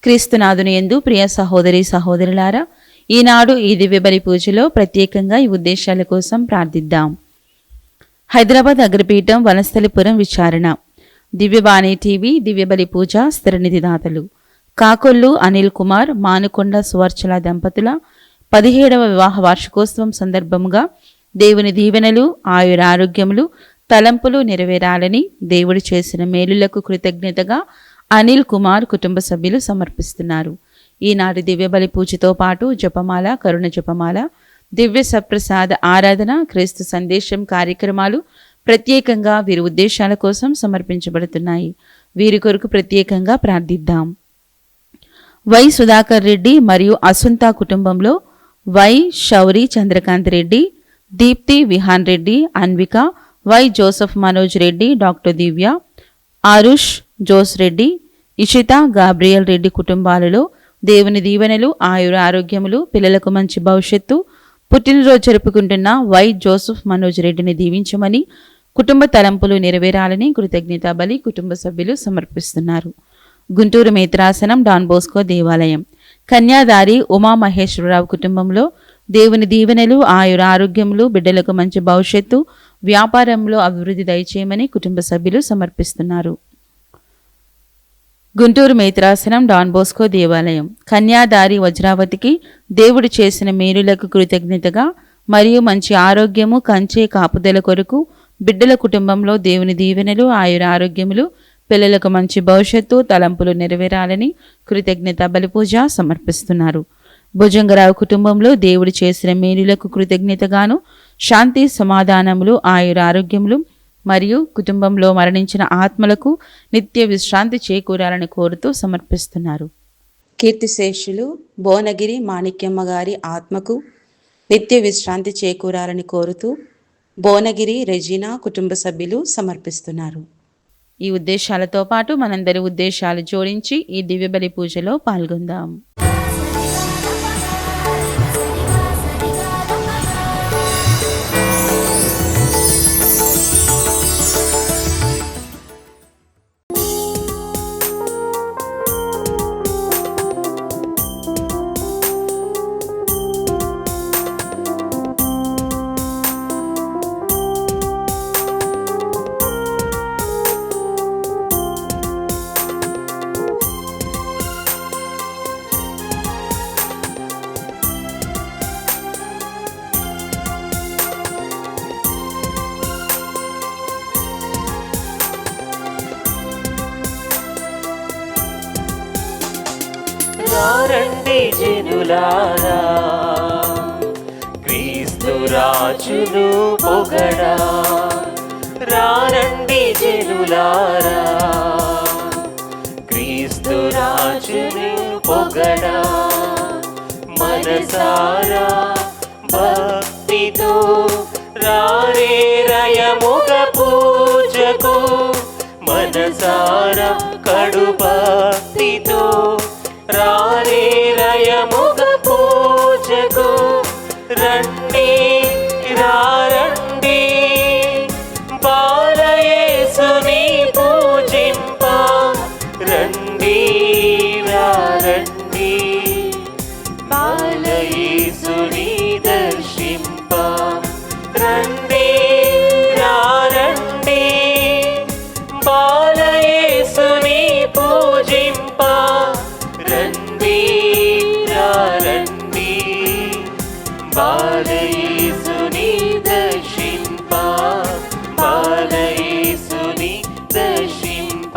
క్రీస్తునాథుని యందు ప్రియ సహోదరి సహోదరులారా, ఈనాడు ఈ దివ్యబలి పూజలో ప్రత్యేకంగా ఈ ఉద్దేశాల కోసం ప్రార్థిద్దాం. హైదరాబాద్ అగ్రపీఠం వనస్థలిపురం విచారణ. దివ్యవాణి టీవీ దివ్యబలి పూజ స్థిరనిధిదాతలు కాకొల్లు అనిల్ కుమార్, మానుకొండ సువర్చల దంపతుల 17వ వివాహ వార్షికోత్సవం సందర్భముగా దేవుని దీవెనలు, ఆయురారోగ్యములు, తలంపులు నెరవేరాలని దేవుడు చేసిన మేలులకు కృతజ్ఞతగా అనిల్ కుమార్ కుటుంబ సభ్యులు సమర్పిస్తున్నారు. ఈనాటి దివ్యబలి పూజతో పాటు జపమాల, కరుణ జపమాల, దివ్య సప్రసాద ఆరాధన, క్రీస్తు సందేశం కార్యక్రమాలు ప్రత్యేకంగా వీరి ఉద్దేశాల కోసం సమర్పించబడుతున్నాయి. వీరి కొరకు ప్రత్యేకంగా ప్రార్థిద్దాం. వై సుధాకర్ రెడ్డి మరియు అసుంత కుటుంబంలో Y Shauri Chandrakanth Reddy, Deepthi Vihaan Reddy, Anvika, Y Joseph Manoj Reddy, doctor Divya, Aarush Jose Reddy, Ishitha Gabriel Reddy కుటుంబాలలో దేవుని దీవెనలు, ఆయుర ఆరోగ్యములు, పిల్లలకు మంచి భవిష్యత్తు, పుట్టినరోజు జరుపుకుంటున్న వై జోసఫ్ మనోజ్ రెడ్డిని దీవించమని, కుటుంబ తలంపులు నెరవేరాలని కృతజ్ఞత బలి కుటుంబ సభ్యులు సమర్పిస్తున్నారు. గుంటూరు మేత్రాసనం డాన్ బోస్కో దేవాలయం కన్యాదారి ఉమామహేశ్వరరావు కుటుంబంలో దేవుని దీవెనలు, ఆయుర ఆరోగ్యములు, బిడ్డలకు మంచి భవిష్యత్తు, వ్యాపారంలో అభివృద్ధి దయచేయమని కుటుంబ సభ్యులు సమర్పిస్తున్నారు. గుంటూరు మేత్రాసనం డాన్ బోస్కో దేవాలయం కన్యాదారి వజ్రావతికి దేవుడు చేసిన మేలులకు కృతజ్ఞతగా మరియు మంచి ఆరోగ్యము, కంచే కాపుదల కొరకు బిడ్డల కుటుంబంలో దేవుని దీవెనలు, ఆయుర ఆరోగ్యములు, పిల్లలకు మంచి భవిష్యత్తు, తలంపులు నెరవేరాలని కృతజ్ఞత బలిపూజ సమర్పిస్తున్నారు. భుజంగరావు కుటుంబంలో దేవుడు చేసిన మేలులకు కృతజ్ఞతగాను శాంతి సమాధానములు, ఆయుర ఆరోగ్యములు మరియు కుటుంబంలో మరణించిన ఆత్మలకు నిత్య విశ్రాంతి చేకూరాలని కోరుతూ సమర్పిస్తున్నారు. కీర్తిశేషులు భువనగిరి మాణిక్యమ్మ గారి ఆత్మకు నిత్య విశ్రాంతి చేకూరాలని కోరుతూ భువనగిరి రెజీనా కుటుంబ సభ్యులు సమర్పిస్తున్నారు. ఈ ఉద్దేశాలతో పాటు మనందరి ఉద్దేశాలు జోడించి ఈ దివ్యబలి పూజలో పాల్గొందాం. రండి జనులారా, క్రీస్తు రాజును పొగడా. రండి జనులారా, క్రీస్తు రాజును పొగడా. మనసారా భక్తితో రారే రయముగ పూజకు. మనసారా కడు భక్తితో రారే రయముగ పూజకు. రండి రండి బాలయేసుని పూజింప. రండి రండి బాలయేసుని దర్శింప. రండి రండి బాలయేసుని పూజింప. రండి రండి బాలయేసుని దర్శింప. బాలయేసుని దర్శింప.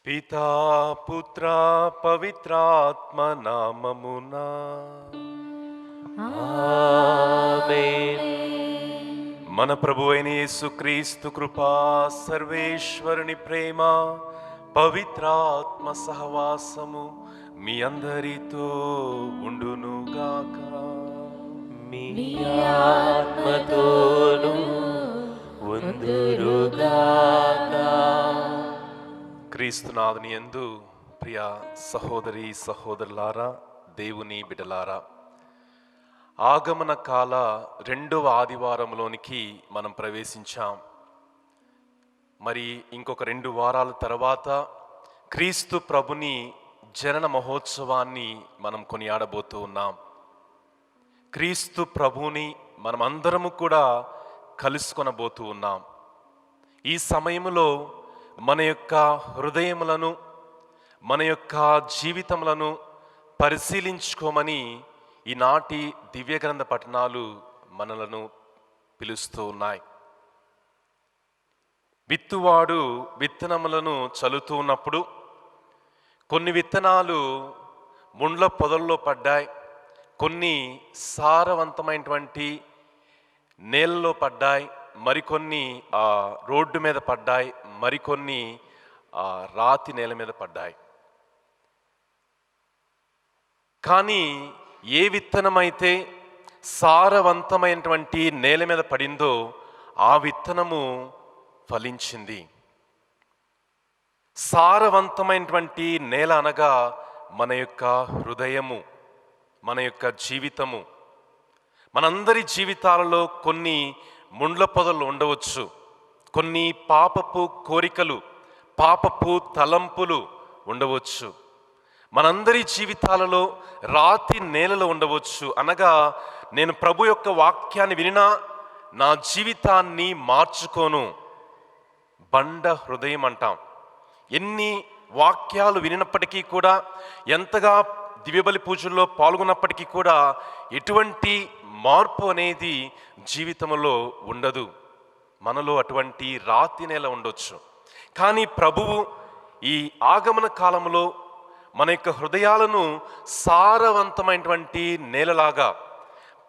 పితా పుత్ర పవిత్రాత్మ నామమునా ఆమేన్. మన ప్రభువైన యేసుక్రీస్తు కృపా, సర్వేశ్వరుని ప్రేమ, పవిత్రాత్మ సహవాసము మీ అందరితో ఉండునుగాక. మీ ఆత్మతోను ఉందురుగాక. క్రీస్తునాథుని యందు ప్రియ సహోదరి సహోదరులారా, దేవుని బిడ్డలారా, ఆగమన కాల 2వ ఆదివారంలోనికి మనం ప్రవేశించాం. మరి ఇంకొక 2 వారాల తర్వాత క్రీస్తు ప్రభుని జనన మహోత్సవాన్ని మనం కొనియాడబోతూ ఉన్నాం. క్రీస్తు ప్రభుని మనమందరము కూడా కలుసుకొనబోతూ ఉన్నాం. ఈ సమయంలో మన యొక్క హృదయములను, మన యొక్క జీవితములను పరిశీలించుకోమని ఈనాటి దివ్యగ్రంథ పఠనాలు మనలను పిలుస్తూ ఉన్నాయి. విత్తువాడు విత్తనములను చల్లుతూ ఉన్నప్పుడు కొన్ని విత్తనాలు ముండ్ల పొదల్లో పడ్డాయి, కొన్ని సారవంతమైనటువంటి నేలలో పడ్డాయి, మరికొన్ని రోడ్డు మీద పడ్డాయి, మరికొన్ని రాతి నేల మీద పడ్డాయి. కానీ ఏ విత్తనమైతే సారవంతమైనటువంటి నేల మీద పడిందో ఆ విత్తనము ఫలించింది. సారవంతమైనటువంటి నేల అనగా మన యొక్క హృదయము, మన యొక్క జీవితము. మనందరి జీవితాలలో కొన్ని ముండ్ల పొదలు ఉండవచ్చు, కొన్ని పాపపు కోరికలు, పాపపు తలంపులు ఉండవచ్చు. మనందరి జీవితాలలో రాతి నేలలో ఉండవచ్చు. అనగా నేను ప్రభు యొక్క వాక్యాన్ని వినినా నా జీవితాన్ని మార్చుకోను, బండ హృదయం అంటాం. ఎన్ని వాక్యాలు వినినప్పటికీ కూడా, ఎంతగా దివ్యబలి పూజల్లో పాల్గొన్నప్పటికీ కూడా ఎటువంటి మార్పు అనేది జీవితంలో ఉండదు. మనలో అటువంటి రాతి నేల ఉండొచ్చు. కానీ ప్రభువు ఈ ఆగమన కాలంలో మన యొక్క హృదయాలను సారవంతమైనటువంటి నేలలాగా,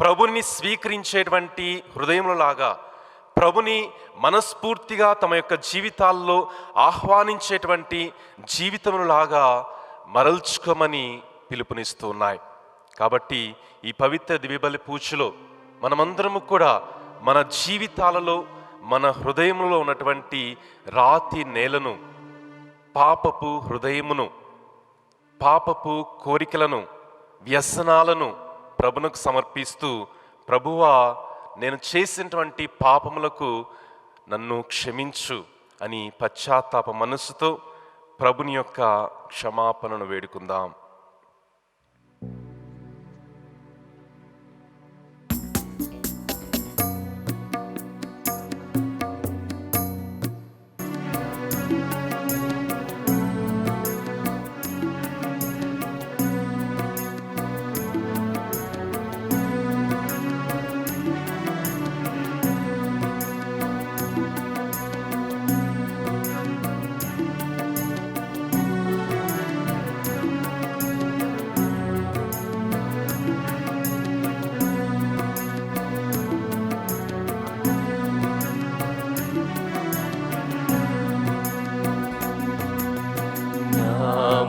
ప్రభుని స్వీకరించేటువంటి హృదయములలాగా, ప్రభుని మనస్ఫూర్తిగా తమ యొక్క జీవితాల్లో ఆహ్వానించేటువంటి జీవితములాగా మరల్చుకోమని పిలుపునిస్తూ ఉన్నాయి. కాబట్టి ఈ పవిత్ర దివ్యబలి పూజలో మనమందరము కూడా మన జీవితాలలో, మన హృదయములో ఉన్నటువంటి రాతి నేలను, పాపపు హృదయమును, పాపపు కోరికలను, వ్యసనాలను ప్రభువుకు సమర్పిస్తూ, ప్రభువా నేను చేసినటువంటి పాపములకు నన్ను క్షమించు అని పశ్చాత్తాప మనస్సుతో ప్రభుని యొక్క క్షమాపణను వేడుకుందాం.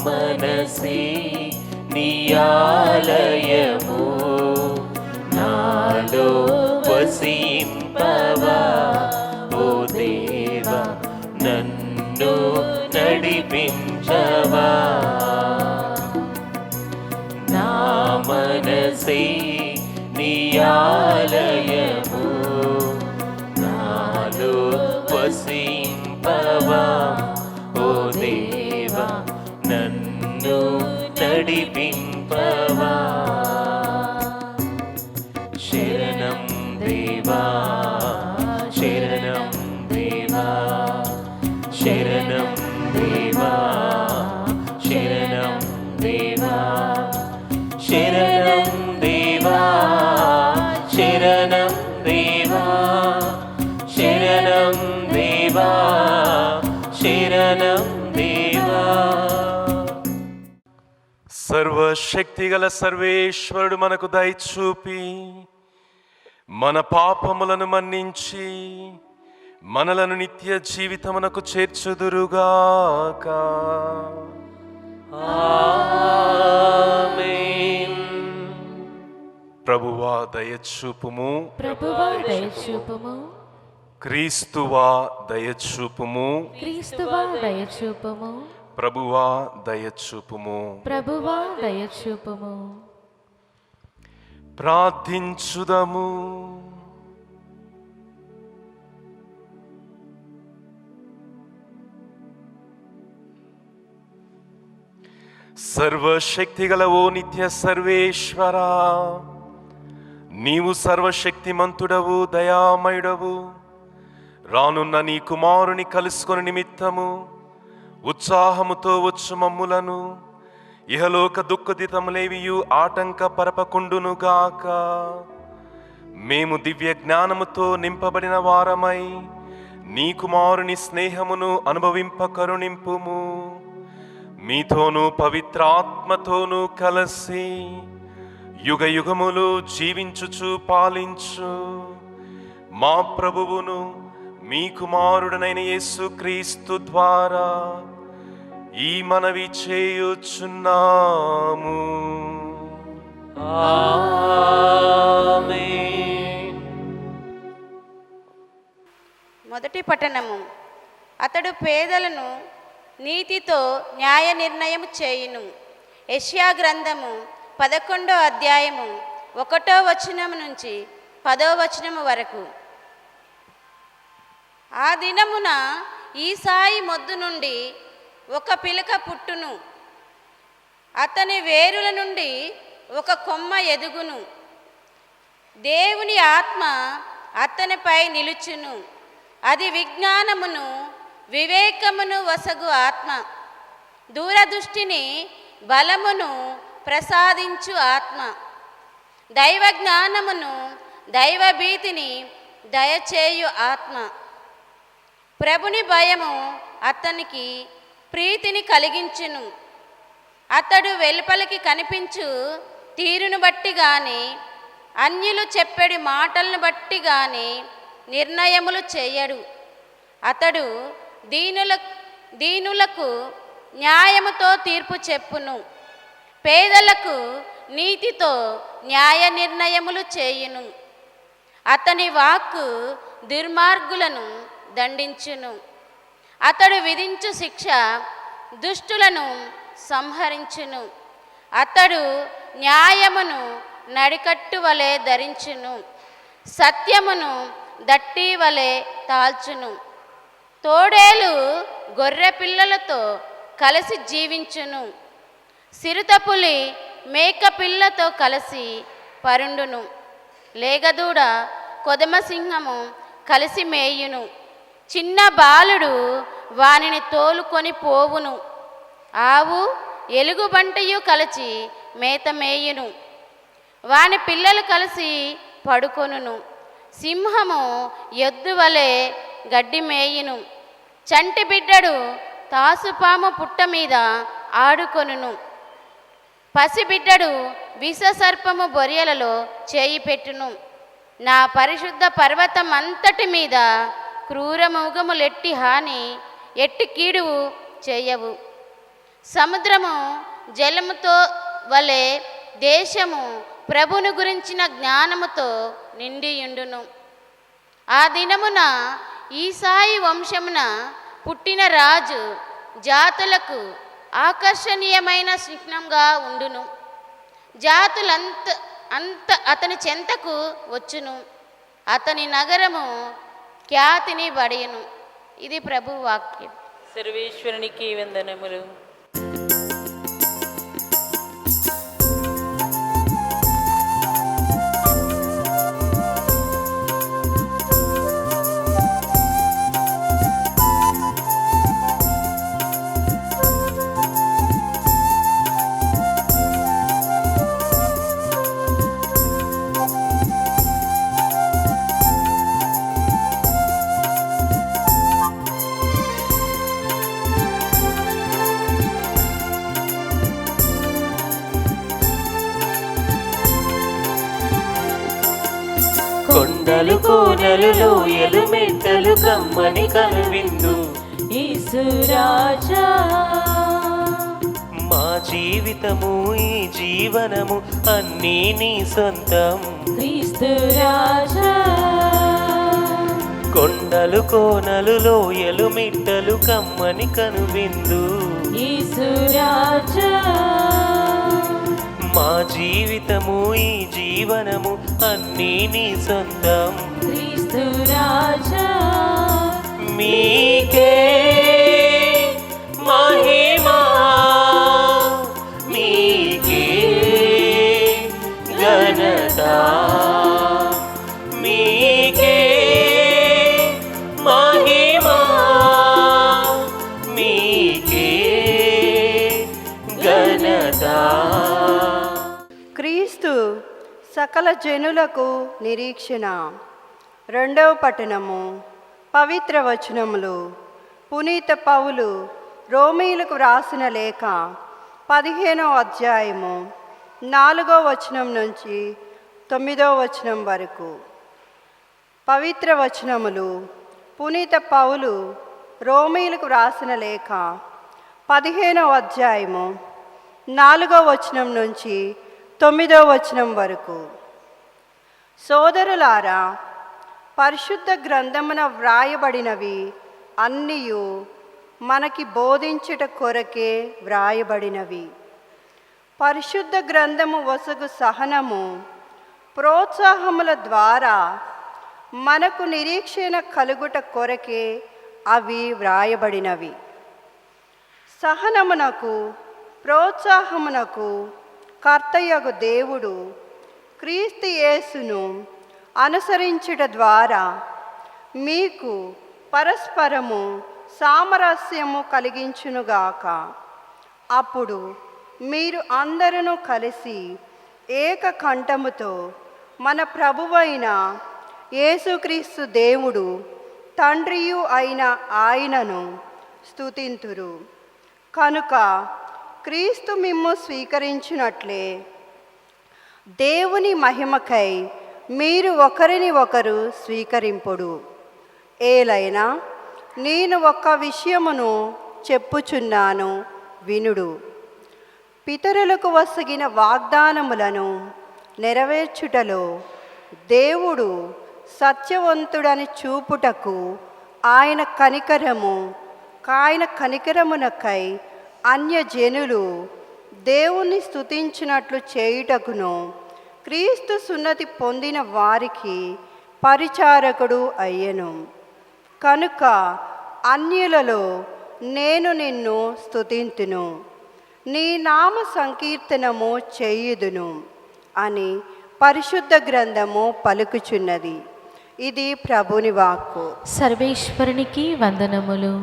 మనసే నీ ఆలయము, నాలో వసింపవా ఓ దేవా, నన్ను నడిపించవా. నా మనసే నీ ఆలయము, నాలో వసింపవా ఓ దేవా, నన్ను నడిపింపవా. శరణం దేవా, శరణం దేవా, శరణం దేవా, శరణం దేవా, శరణం దేవా, శరణం దేవా, శరణం దేవా, శరణం దేవా. సర్వశక్తిగల సర్వేశ్వరుడు మనకు దయచూపి మన పాపములను మన్నించి మనలను నిత్య జీవితమునకు చేర్చుదురుగాక. ఆమేన్. ప్రభువా దయచూపుము, ప్రభువా దయచూపుము, క్రీస్తువా దయచూపుము, క్రీస్తువా దయచూపుము, ప్రభువా దయచూపుము. ప్రభువా దయచూపుము. ప్రార్థించుదము. సర్వశక్తిగల ఓ నిత్య సర్వేశ్వరా, నీవు సర్వశక్తిమంతుడవు, దయామయుడవు. రానున్న నీ కుమారుని కలుసుకొని నిమిత్తము ఉత్సాహముతో వచ్చు మమ్ములను ఇహలోక దుఃఖదితములేవియు ఆటంక పరపకుండునుగాక. మేము దివ్య జ్ఞానముతో నింపబడిన వారమై నీ కుమారుని స్నేహమును అనుభవింప కరుణింపుము. మీతోనూ పవిత్రాత్మతోనూ కలసి యుగ యుగములు జీవించుచు పాలించు మా ప్రభువును మీ కుమారుడనైన యేసుక్రీస్తు ద్వారా ఈ మనవి చేయుచున్నాము. ఆమేన్. మొదటి పట్టణము. అతడు పేదలను నీతితో న్యాయ నిర్ణయము చేయును. యెషయా గ్రంథము 11వ అధ్యాయము 1వ వచనము నుంచి 10వ వచనము వరకు. ఆ దినమున ఈసాయి మొద్దు నుండి ఒక పిలక పుట్టును, అతని వేరుల నుండి ఒక కొమ్మ ఎదుగును. దేవుని ఆత్మ అతనిపై నిలుచును. అది విజ్ఞానమును వివేకమును వసగు ఆత్మ, దూరదృష్టిని బలమును ప్రసాదించు ఆత్మ, దైవ జ్ఞానమును దైవభీతిని దయచేయు ఆత్మ. ప్రభుని భయము అతనికి ప్రీతిని కలిగించును. అతడు వెలుపలికి కనిపించు తీరును బట్టి గాని అన్యులు చెప్పెడి మాటలను బట్టి గాని నిర్ణయములు చేయడు. అతడు దీనులకు న్యాయముతో తీర్పు చెప్పును, పేదలకు నీతితో న్యాయ నిర్ణయములు చేయును. అతని వాక్కు దుర్మార్గులను దండించును. అతడు విధించు శిక్ష దుష్టులను సంహరించును. అతడు న్యాయమును నడికట్టు వలె ధరించును, సత్యమును దట్టి వలె తాల్చును. తోడేలు గొర్రె పిల్లలతో కలిసి జీవించును. సిరుతపులి మేక పిల్లతో కలిసి పరుండును. లేగదూడ కొదమసింహము కలిసి మేయును. చిన్న బాలుడు వానిని తోలుకొని పోవును. ఆవు ఎలుగుబంటియు కలిసి మేత మేయును. వాని పిల్లలు కలిసి పడుకొనును. సింహము ఎద్దు వలె గడ్డి మేయును. చంటి బిడ్డడు తాసుపాము పుట్ట మీద ఆడుకొనును. పసిబిడ్డడు విషసర్పము బొరియలలో చేయి పెట్టును. నా పరిశుద్ధ పర్వతం అంతటి మీద క్రూరమృగములెట్టి హాని ఎట్టి కీడు చేయవు. సముద్రము జలముతో వలె దేశము ప్రభుని గురించిన జ్ఞానముతో నిండియుండును. ఆ దినమున ఈసాయి వంశమున పుట్టిన రాజు జాతులకు ఆకర్షణీయమైన చిహ్నంగా ఉండును. జాతులంత అతని చెంతకు వచ్చును. అతని నగరము ఖ్యాతిని బడియును. ఇది ప్రభు వాక్యం. సర్వేశ్వరునికి వందనములు. కొండలు కోనలు లోయలు మెట్టలు కమ్మని కనువిందు యేసురాజా, మా జీవితము ఈ జీవనము అన్నీ నీ సొంతం. క్రీస్తు రాజా, కొండలు కోనలు లోయలు మిట్టలు కమ్మని కనువిందు యేసు రాజా మా జీవితము ఈ జీవనము అన్నీ నీ సొంతం. క్రీస్తు రాజా మీకే మహిమా, మీకే ఘనత, మీకే మహిమా, మీకే ఘనత. క్రీస్తు సకల జనులకు నిరీక్షణ. రెండవ పట్టణము. పవిత్ర వచనములు. పునీత పౌలు రోమీయులకు వ్రాసిన లేఖ 15వ అధ్యాయము 4వ వచనం నుంచి 9వ వచనం వరకు. పవిత్ర వచనములు. పునీత పౌలు రోమీయులకు వ్రాసిన లేఖ 15వ అధ్యాయము 4వ వచనం నుంచి 9వ వచనం వరకు. సోదరులారా, పరిశుద్ధ గ్రంథమున వ్రాయబడినవి అన్నీయు మనకి బోధించుట కొరకే వ్రాయబడినవి. పరిశుద్ధ గ్రంథము వసగు సహనము, ప్రోత్సాహముల ద్వారా మనకు నిరీక్షణ కలుగుట కొరకే అవి వ్రాయబడినవి. సహనమునకు ప్రోత్సాహమునకు కర్తయగు దేవుడు క్రీస్తు యేసును అనుసరించుట ద్వారా మీకు పరస్పరము సామరస్యము కలిగించునుగాక. అప్పుడు మీరు అందరూ కలిసి ఏకకంఠముతో మన ప్రభువైన యేసుక్రీస్తు దేవుడు తండ్రియు అయిన ఆయనను స్తుతింతురు. కనుక క్రీస్తు మిమ్ము స్వీకరించినట్లే దేవుని మహిమకై మీరు ఒకరిని ఒకరు స్వీకరింపుడు. ఏలైనా నేను ఒక్క విషయమును చెప్పుచున్నాను, వినుడు. పితరులకు వసగిన వాగ్దానములను నెరవేర్చుటలో దేవుడు సత్యవంతుడని చూపుటకు ఆయన కనికరమునకై అన్యజనులు దేవుని స్తుతించినట్లు చేయుటకును క్రీస్తు సున్నతి పొందిన వారికి పరిచారకుడు అయ్యెను. కనుక అన్యులలో నేను నిన్ను స్తుతింతును, నీ నామ సంకీర్తనము చేయుదును అని పరిశుద్ధ గ్రంథము పలుకుచున్నది. ఇది ప్రభుని వాక్కు. సర్వేశ్వరునికి వందనములు.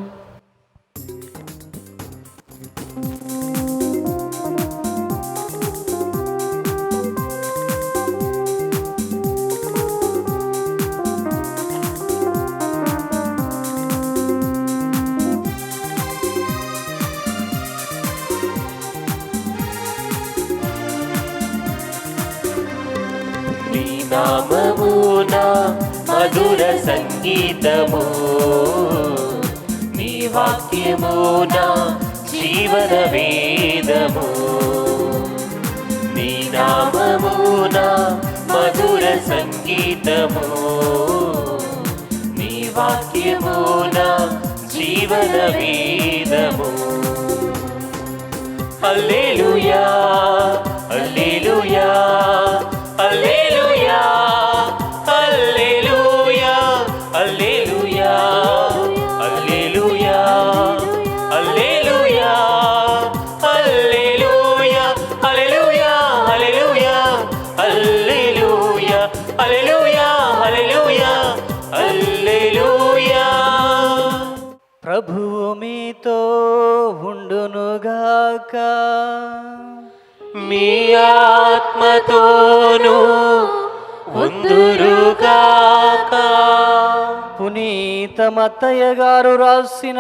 నీ నామమున మధుర సంగీతము, నీ వాక్యమున జీవన వేదము. నీ నామమున మధుర సంగీతము, నీ వాక్యమున జీవన వేదము. హల్లెలూయా హల్లెలూయా హల్లెలూయా హల్లెలూయా హల్లెలూయా హల్లెలూయా హల్లెలూయా హల్లెలూయా హల్లెలూయా హల్లెలూయా హల్లెలూయా హల్లెలూయా హల్లెలూయా హల్లెలూయా. ప్రభువు మీతో ఉండునుగాక. మీ ఆత్మతోను ఉందురుగాక. పునీత మత్తయ్య గారు రాసిన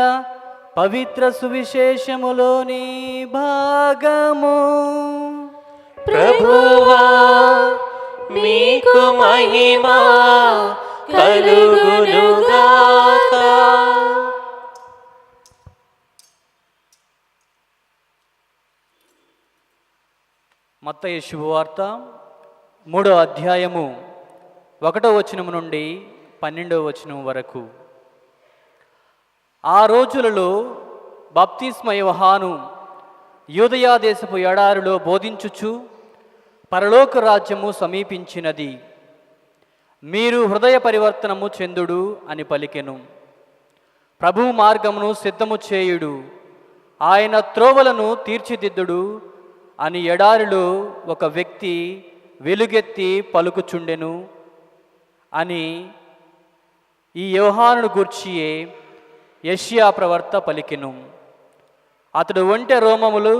పవిత్ర సువిశేషములోని భాగము. ప్రభువా మీకు మహిమ కలుగునుగాక. మత్తయి శుభవార్త 3వ అధ్యాయము 1వ వచనము నుండి 12వ వచనం వరకు. ఆ రోజులలో బాప్తిస్మ యోహాను యూదయా దేశపు ఎడారిలో బోధించుచు పరలోక రాజ్యము సమీపించినది, మీరు హృదయ పరివర్తనము చెందుడు అని పలికెను. ప్రభు మార్గమును సిద్ధము చేయుడు, ఆయన త్రోవలను తీర్చిదిద్దుడు అని ఎడారిలో ఒక వ్యక్తి వెలుగెత్తి పలుకుచుండెను అని ఈ యోహానును గూర్చియే యెషయా ప్రవక్త పలికెను. అతడు ఒంటె రోమములు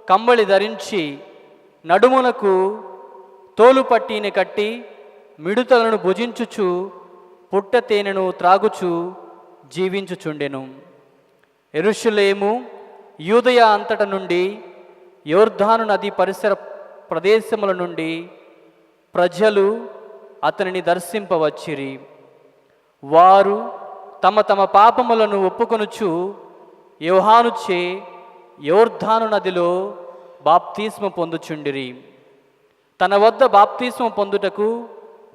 కంబళి ధరించి నడుమునకు తోలుపట్టీని కట్టి మిడుతలను భుజించుచు పుట్ట తేనెను త్రాగుచు జీవించుచుండెను. యెరూషలేము యూదయ అంతట నుండి యోర్దాను నది పరిసర ప్రదేశముల నుండి ప్రజలు అతనిని దర్శింపవచ్చిరి. వారు తమ తమ పాపములను ఒప్పుకొనుచు యోహానుచే యోర్దాను నదిలో బాప్తిస్మ పొందుచుండిరి. తన వద్ద బాప్తిస్మ పొందుటకు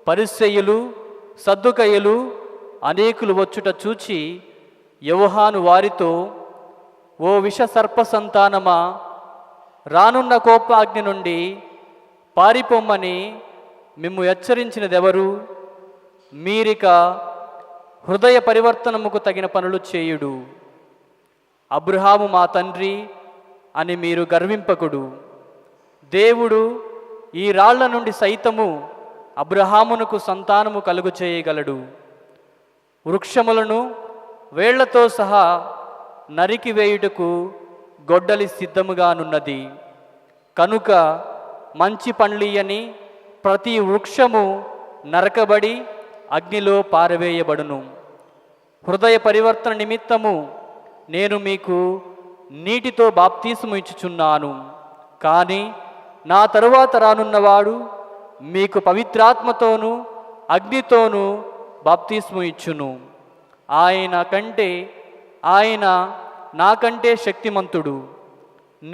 పరిసయ్యులు సద్దుకయ్యులు అనేకులు వచ్చుట చూచి యోహాను వారితో, ఓ విష సర్ప సంతానమా, రానున్న కోపాగ్ని నుండి పారిపోమ్మని మిమ్ము హెచ్చరించినదెవరు? మీరిక హృదయ పరివర్తనముకు తగిన పనులు చేయుడు. అబ్రహాము మా తండ్రి అని మీరు గర్వింపకుడు. దేవుడు ఈ రాళ్ల నుండి సైతము అబ్రహామునకు సంతానము కలుగు చేయగలడు. వృక్షములను వేళ్లతో సహా నరికివేయుటకు గొడ్డలి సిద్ధముగానున్నది. కనుక మంచి పండ్లియని ప్రతి వృక్షము నరకబడి అగ్నిలో పారవేయబడును. హృదయ పరివర్తన నిమిత్తము నేను మీకు నీటితో బాప్తీసము ఇచ్చుచున్నాను, కానీ నా తరువాత రానున్నవాడు మీకు పవిత్రాత్మతోనూ అగ్నితోనూ బాప్తీసము ఇచ్చును. ఆయన నాకంటే శక్తిమంతుడు.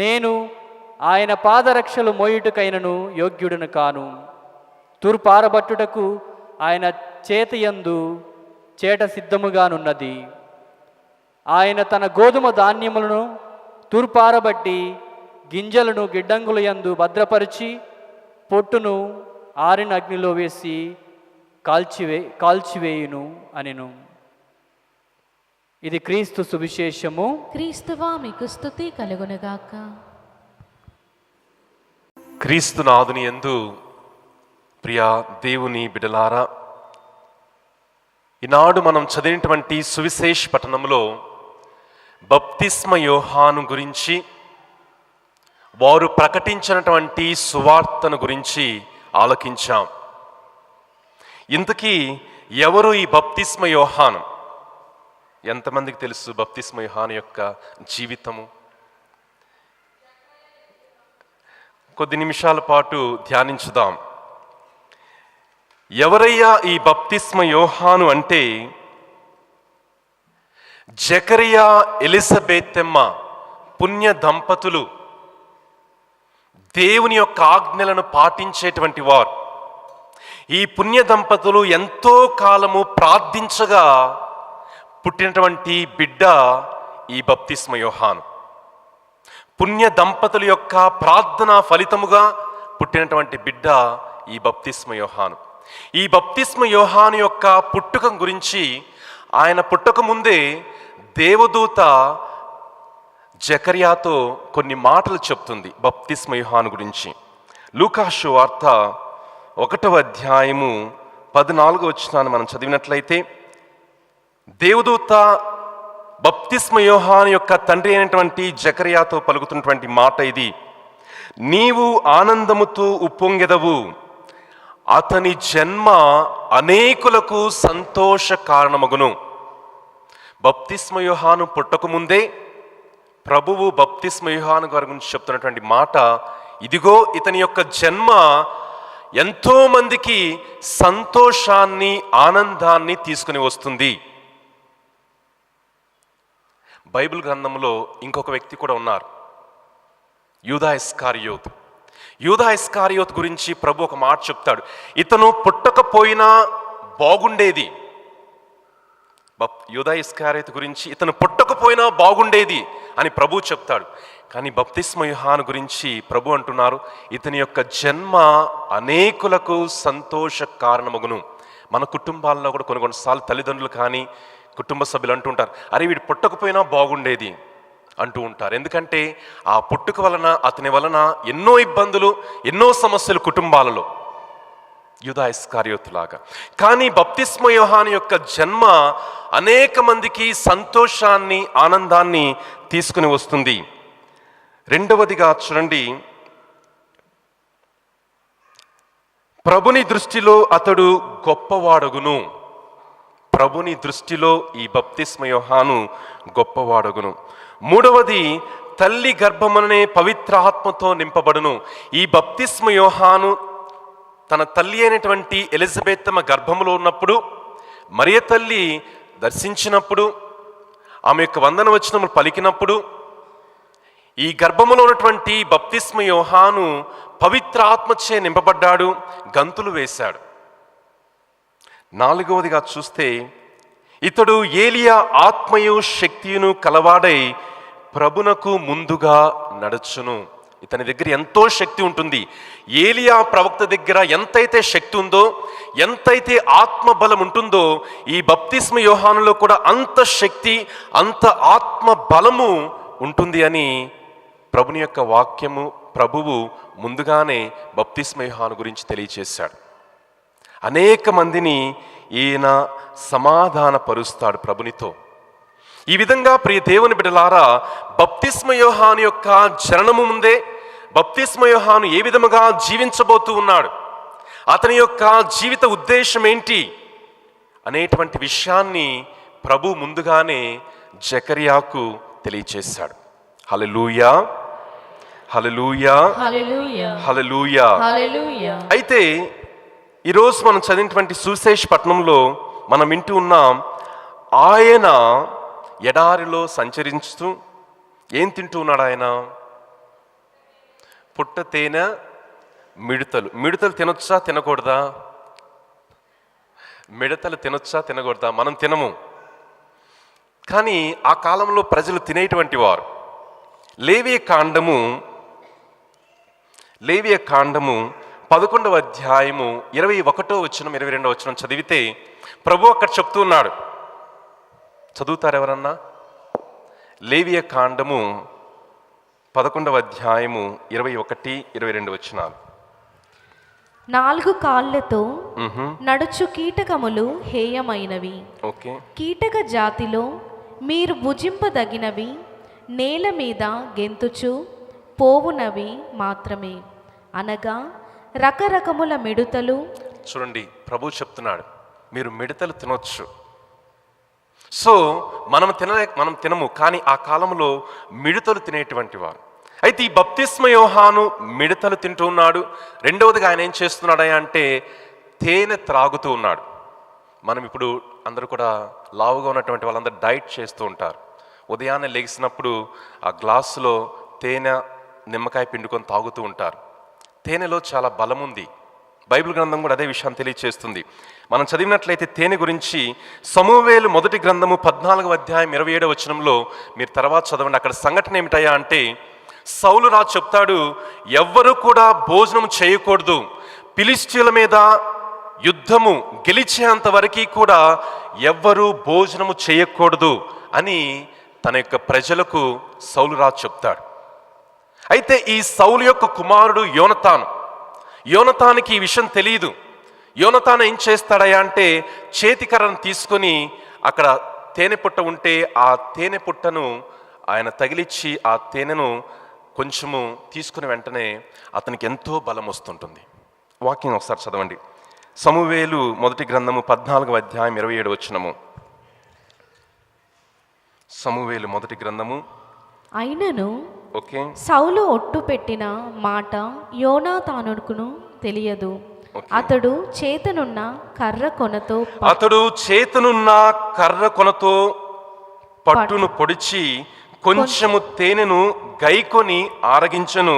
నేను ఆయన పాదరక్షలు మోయుటకైనను యోగ్యుడను కాను. తూర్పారబట్టుటకు ఆయన చేతయందు చేట సిద్ధముగానున్నది. ఆయన తన గోధుమ ధాన్యములను తూర్పారబట్టి గింజలను గిడ్డంగులయందు భద్రపరిచి పొట్టును ఆరిన అగ్నిలో వేసి కాల్చివేయును అనెను. ఇది క్రీస్తు సువిశేషము. క్రీస్తువా మీకు స్తుతి కలుగునుగాక. క్రీస్తునాథుని యందు ప్రియా దేవుని బిడలారా, ఈనాడు మనం చదివినటువంటి సువిశేష పట్టణంలో బప్తిస్మ యోహాను గురించి, వారు ప్రకటించినటువంటి సువార్తను గురించి ఆలకించాం. ఇంతకీ ఎవరు ఈ బప్తిస్మ యోహాను? ఎంతమందికి తెలుసు బప్తిస్మ యోహాను యొక్క జీవితము? కొద్ది నిమిషాల పాటు ధ్యానించుదాం. ఎవరయ్యా ఈ బప్తిస్మ యోహాను అంటే, జకరియా ఎలిజబెతెమ్మ పుణ్య దంపతులు, దేవుని యొక్క ఆజ్ఞలను పాటించేటువంటి వారు. ఈ పుణ్య దంపతులు ఎంతో కాలము ప్రార్థించగా పుట్టినటువంటి బిడ్డ ఈ బప్తిస్మ యోహాను. పుణ్య దంపతుల యొక్క ప్రార్థన ఫలితముగా పుట్టినటువంటి బిడ్డ ఈ బప్తిస్మ యోహాను. ఈ బప్తిస్మ యోహాను యొక్క పుట్టుక గురించి, ఆయన పుట్టక ముందే దేవదూత జకర్యాతో కొన్ని మాటలు చెప్తుంది బప్తిస్మ యోహాను గురించి. లూకా సువార్త 1వ అధ్యాయము 14వ వచనాన్ని మనం చదివినట్లయితే, దేవదూత బప్తిస్మ యోహాను యొక్క తండ్రి అయినటువంటి జకర్యాతో పలుకుతున్నటువంటి మాట ఇది: నీవు ఆనందముతో ఉప్పొంగెదవు, అతని జన్మ అనేకులకు సంతోష కారణమగును. బప్తిస్మ యోహాను పుట్టకముందే ప్రభువు బప్తిస్మ యోహాను గారి గురించి చెప్తున్నటువంటి మాట, ఇదిగో ఇతని యొక్క జన్మ ఎంతో మందికి సంతోషాన్ని, ఆనందాన్ని తీసుకుని వస్తుంది. బైబిల్ గ్రంథంలో ఇంకొక వ్యక్తి కూడా ఉన్నారు, యూదా ఇస్కారియోత్. యూదా ఇస్కారియోత్ గురించి ప్రభు ఒక మాట చెప్తాడు, ఇతను పుట్టకపోయినా బాగుండేది. యూదా ఇస్కారియోత్ గురించి, ఇతను పుట్టకపోయినా బాగుండేది అని ప్రభు చెప్తాడు. కానీ బప్తిస్మ యోహాను గురించి ప్రభు అంటున్నారు, ఇతని యొక్క జన్మ అనేకులకు సంతోష కారణమగును. మన కుటుంబాల్లో కూడా కొన్నిసార్లు తల్లిదండ్రులు కానీ కుటుంబ సభ్యులు అంటుంటారు, అరే వీడు పుట్టకపోయినా బాగుండేది అంటూ ఉంటారు. ఎందుకంటే ఆ పుట్టుక వలన, అతని వలన ఎన్నో ఇబ్బందులు, ఎన్నో సమస్యలు కుటుంబాలలో, యూదా ఇస్కారియోతులాగా. కానీ బప్తిస్మ యోహాను యొక్క జన్మ అనేక మందికి సంతోషాన్ని, ఆనందాన్ని తీసుకుని వస్తుంది. రెండవదిగా చూడండి, ప్రభుని దృష్టిలో అతడు గొప్పవాడగును. ప్రభుని దృష్టిలో ఈ బప్తిస్మ యోహాను గొప్పవాడగును. మూడవది, తల్లి గర్భమనే పవిత్ర ఆత్మతో నింపబడును. ఈ బప్తిస్మ యోహాను తన తల్లి అయినటువంటి ఎలిజబెత్ గర్భములో ఉన్నప్పుడు, మరియ తల్లి దర్శించినప్పుడు, ఆమె యొక్క వందన వచనములు పలికినప్పుడు, ఈ గర్భములో ఉన్నటువంటి బప్తిస్మ యోహాను పవిత్ర ఆత్మచే నింపబడ్డాడు, గంతులు వేశాడు. నాలుగవదిగా చూస్తే, ఇతడు ఏలియా ఆత్మయు శక్తియును కలవాడై ప్రభునకు ముందుగా నడుచును. ఇతని దగ్గర ఎంతో శక్తి ఉంటుంది. ఏలియా ప్రవక్త దగ్గర ఎంతైతే శక్తి ఉందో, ఎంతైతే ఆత్మబలం ఉంటుందో, ఈ బప్తిస్మ యోహానులో కూడా అంత శక్తి, అంత ఆత్మ బలము ఉంటుంది అని ప్రభుని యొక్క వాక్యము, ప్రభువు ముందుగానే బప్తిస్మ యోహాను గురించి తెలియచేశాడు. అనేక మందిని ఈయన సమాధానపరుస్తాడు ప్రభునితో. ఈ విధంగా ప్రియ దేవుని బిడ్డలారా, బప్తిస్మ యోహాను యొక్క జననము ముందే బప్తిస్మ యోహాను ఏ విధముగా జీవించబోతూ ఉన్నాడు, అతని యొక్క జీవిత ఉద్దేశం ఏంటి అనేటువంటి విషయాన్ని ప్రభు ముందుగానే జకర్యాకు తెలియచేశాడు. హల్లెలూయా, హల్లెలూయా, హల్లెలూయా. అయితే ఈరోజు మనం చదివినటువంటి సువిశేష పట్టణంలో మనం వింటూ ఉన్నాం, ఆయన ఎడారిలో సంచరిస్తూ ఏం తింటూ ఉన్నాడు? ఆయన పుట్ట, తేనె, మిడతలు. మిడతలు తినొచ్చా తినకూడదా? మిడతలు తినొచ్చా తినకూడదా? మనం తినము, కానీ ఆ కాలంలో ప్రజలు తినేటువంటి వారు. లేవియ కాండము 11వ అధ్యాయము 21వ వచనం 22వ వచనం చదివితే ప్రభు అక్కడ చెప్తూ ఉన్నాడు. చదువుతారు ఎవరన్నా? లేవియ కాండము 11వ అధ్యాయము 21, 22 వచనాలు. 4 కాళ్ళతో నడుచు కీటకములు హేయమైనవి. ఓకే. కీటక జాతిలో మీరు భుజింపదగినవి నేల మీద గెంతుచు పోవునవి మాత్రమే, అనగా రకరకముల మిడుతలు. చూడండి, ప్రభు చెప్తున్నాడు, మీరు మిడతలు తినొచ్చు. సో మనం తినము, కానీ ఆ కాలంలో మిడతలు తినేటువంటి వారు. అయితే ఈ బప్తిస్మ యోహాను మిడతలు తింటూ ఉన్నాడు. రెండవదిగా ఆయన ఏం చేస్తున్నాడు అంటే తేనె త్రాగుతూ ఉన్నాడు. మనం ఇప్పుడు అందరూ కూడా లావుగా ఉన్నటువంటి వాళ్ళందరూ డైట్ చేస్తూ ఉంటారు. ఉదయాన్నే లెగిసినప్పుడు ఆ గ్లాసులో తేనె, నిమ్మకాయ పిండుకొని తాగుతూ ఉంటారు. తేనెలో చాలా బలం ఉంది. బైబిల్ గ్రంథం కూడా అదే విషయాన్ని తెలియచేస్తుంది. మనం చదివినట్లయితే తేనె గురించి సమూవేలు 1 గ్రంథము 14వ అధ్యాయం 27వ వచనంలో మీరు తర్వాత చదవండి. అక్కడ సంఘటన ఏమిటయ్యా అంటే, సౌలు రాజు చెప్తాడు, ఎవ్వరూ కూడా భోజనం చేయకూడదు, ఫిలిష్తీయుల మీద యుద్ధము గెలిచేంత వరకు కూడా ఎవ్వరూ భోజనము చేయకూడదు అని తన యొక్క ప్రజలకు సౌలు రాజు చెప్తాడు. అయితే ఈ సౌలు యొక్క కుమారుడు యోనతానికి ఈ విషయం తెలియదు. యోనతాను ఏం చేస్తాడయ్యా అంటే చేతికర్రను తీసుకొని అక్కడ తేనె పుట్ట ఉంటే ఆ తేనె పుట్టను ఆయన తగిలిచ్చి ఆ తేనెను కొంచెము తీసుకుని వెంటనే అతనికి ఎంతో బలం వస్తుంటుంది. వాక్యం ఒకసారి చదవండి. సమూవేలు 1 గ్రంథము 14వ అధ్యాయం 27వ వచనము. సమూవేలు 1 గ్రంథము. అయినను ఓకే, సౌలు ఒట్టు పెట్టిన మాట యోనాతానుకును తెలియదు. అతడు చేతనున్న కర్ర కొనతో పట్టును పొడిచి కొంచెము తేనెను గైకొని ఆరగించను,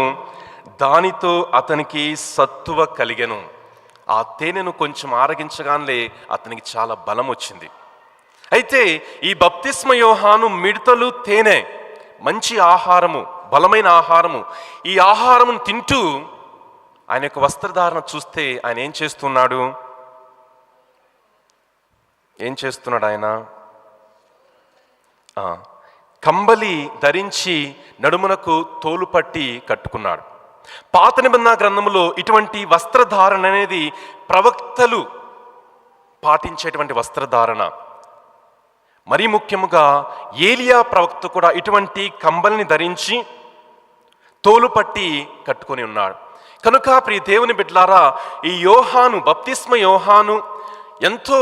దానితో అతనికి సత్తువ కలిగెను. ఆ తేనెను కొంచెం ఆరగించగానే అతనికి చాలా బలం వచ్చింది. అయితే ఈ బప్తిస్మ యోహాను మిడతలు, తేనె మంచి ఆహారము, బలమైన ఆహారము. ఈ ఆహారమును తింటూ ఆయన యొక్క వస్త్రధారణ చూస్తే ఆయన ఏం చేస్తున్నాడు ఆయన? కంబలి ధరించి నడుమునకు తోలు పట్టి కట్టుకున్నాడు. పాత నిబంధన గ్రంథంలో ఇటువంటి వస్త్రధారణ అనేది ప్రవక్తలు పాటించేటువంటి వస్త్రధారణ. మరీ ముఖ్యముగా ఏలియా ప్రవక్త కూడా ఇటువంటి కంబలిని ధరించి తోలు పట్టి కట్టుకొని ఉన్నాడు. కనుక ప్రియ దేవుని బిడ్డలారా, ఈ యోహాను, బప్తిస్మ యోహాను ఎంతో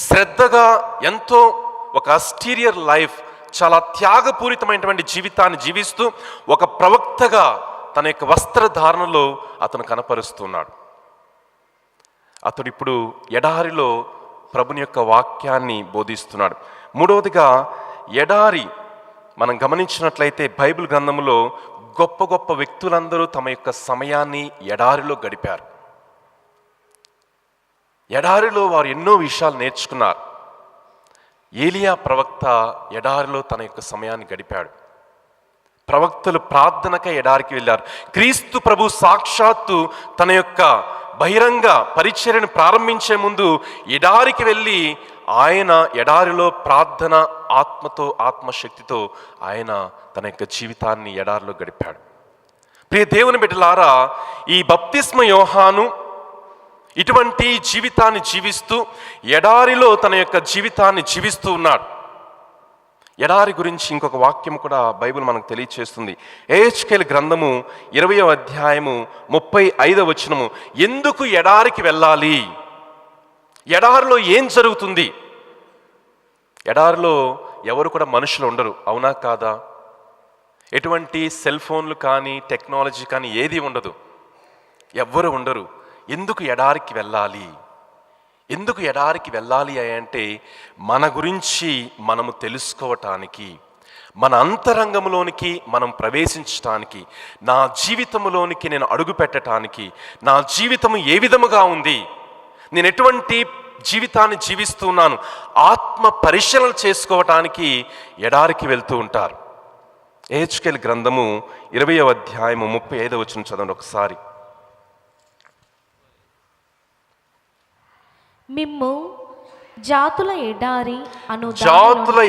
శ్రద్ధగా, ఎంతో ఒక అస్టీరియర్ లైఫ్, చాలా త్యాగపూరితమైనటువంటి జీవితాన్ని జీవిస్తూ ఒక ప్రవక్తగా తన యొక్క వస్త్రధారణలో అతను కనపరుస్తున్నాడు. అతడు ఇప్పుడు ఎడారిలో ప్రభుని యొక్క వాక్యాన్ని బోధిస్తున్నాడు. మూడవదిగా, ఎడారి మనం గమనించినట్లయితే బైబిల్ గ్రంథంలో గొప్ప గొప్ప వ్యక్తులందరూ తమ యొక్క సమయాన్ని ఎడారిలో గడిపారు. ఎడారిలో వారు ఎన్నో విషయాలు నేర్చుకున్నారు. ఏలియా ప్రవక్త ఎడారిలో తన యొక్క సమయాన్ని గడిపాడు. ప్రవక్తలు ప్రార్థనకై ఎడారికి వెళ్ళారు. క్రీస్తు ప్రభు సాక్షాత్తు తన యొక్క బహిరంగ పరిచర్యను ప్రారంభించే ముందు ఎడారికి వెళ్ళి ఆయన ఎడారిలో ప్రార్థన, ఆత్మతో, ఆత్మశక్తితో ఆయన తన యొక్క జీవితాన్ని ఎడారిలో గడిపాడు. ప్రియ దేవుని బిడ్డలారా, ఈ బప్తిస్మ యోహాను ఇటువంటి జీవితాన్ని జీవిస్తూ ఎడారిలో తన యొక్క జీవితాన్ని జీవిస్తూ ఉన్నాడు. ఎడారి గురించి ఇంకొక వాక్యం కూడా బైబిల్ మనకు తెలియచేస్తుంది. యెహెజ్కేలు గ్రంథము 20వ అధ్యాయము 35వ వచనము, ఎందుకు ఎడారికి వెళ్ళాలి? ఎడారిలో ఏం జరుగుతుంది? ఎడారిలో ఎవరు కూడా మనుషులు ఉండరు, అవునా కాదా? ఎటువంటి సెల్ ఫోన్లు కానీ టెక్నాలజీ కానీ ఏది ఉండదు, ఎవ్వరు ఉండరు. ఎందుకు ఎడారికి వెళ్ళాలి? ఎందుకు ఎడారికి వెళ్ళాలి అంటే మన గురించి మనము తెలుసుకోవటానికి, మన అంతరంగంలోనికి మనం ప్రవేశించటానికి, నా జీవితంలోనికి నేను అడుగు పెట్టడానికి, నా జీవితం ఏ విధముగా ఉంది, నేను ఎటువంటి జీవితాన్ని జీవిస్తున్నాను, ఆత్మ పరిశీలన చేసుకోవటానికి ఎడారికి వెళ్తూ ఉంటారు. యెహెజ్కేలు గ్రంథము 20వ అధ్యాయము 35వ వచనం చదవండి ఒకసారి. మిమ్ము జాతుల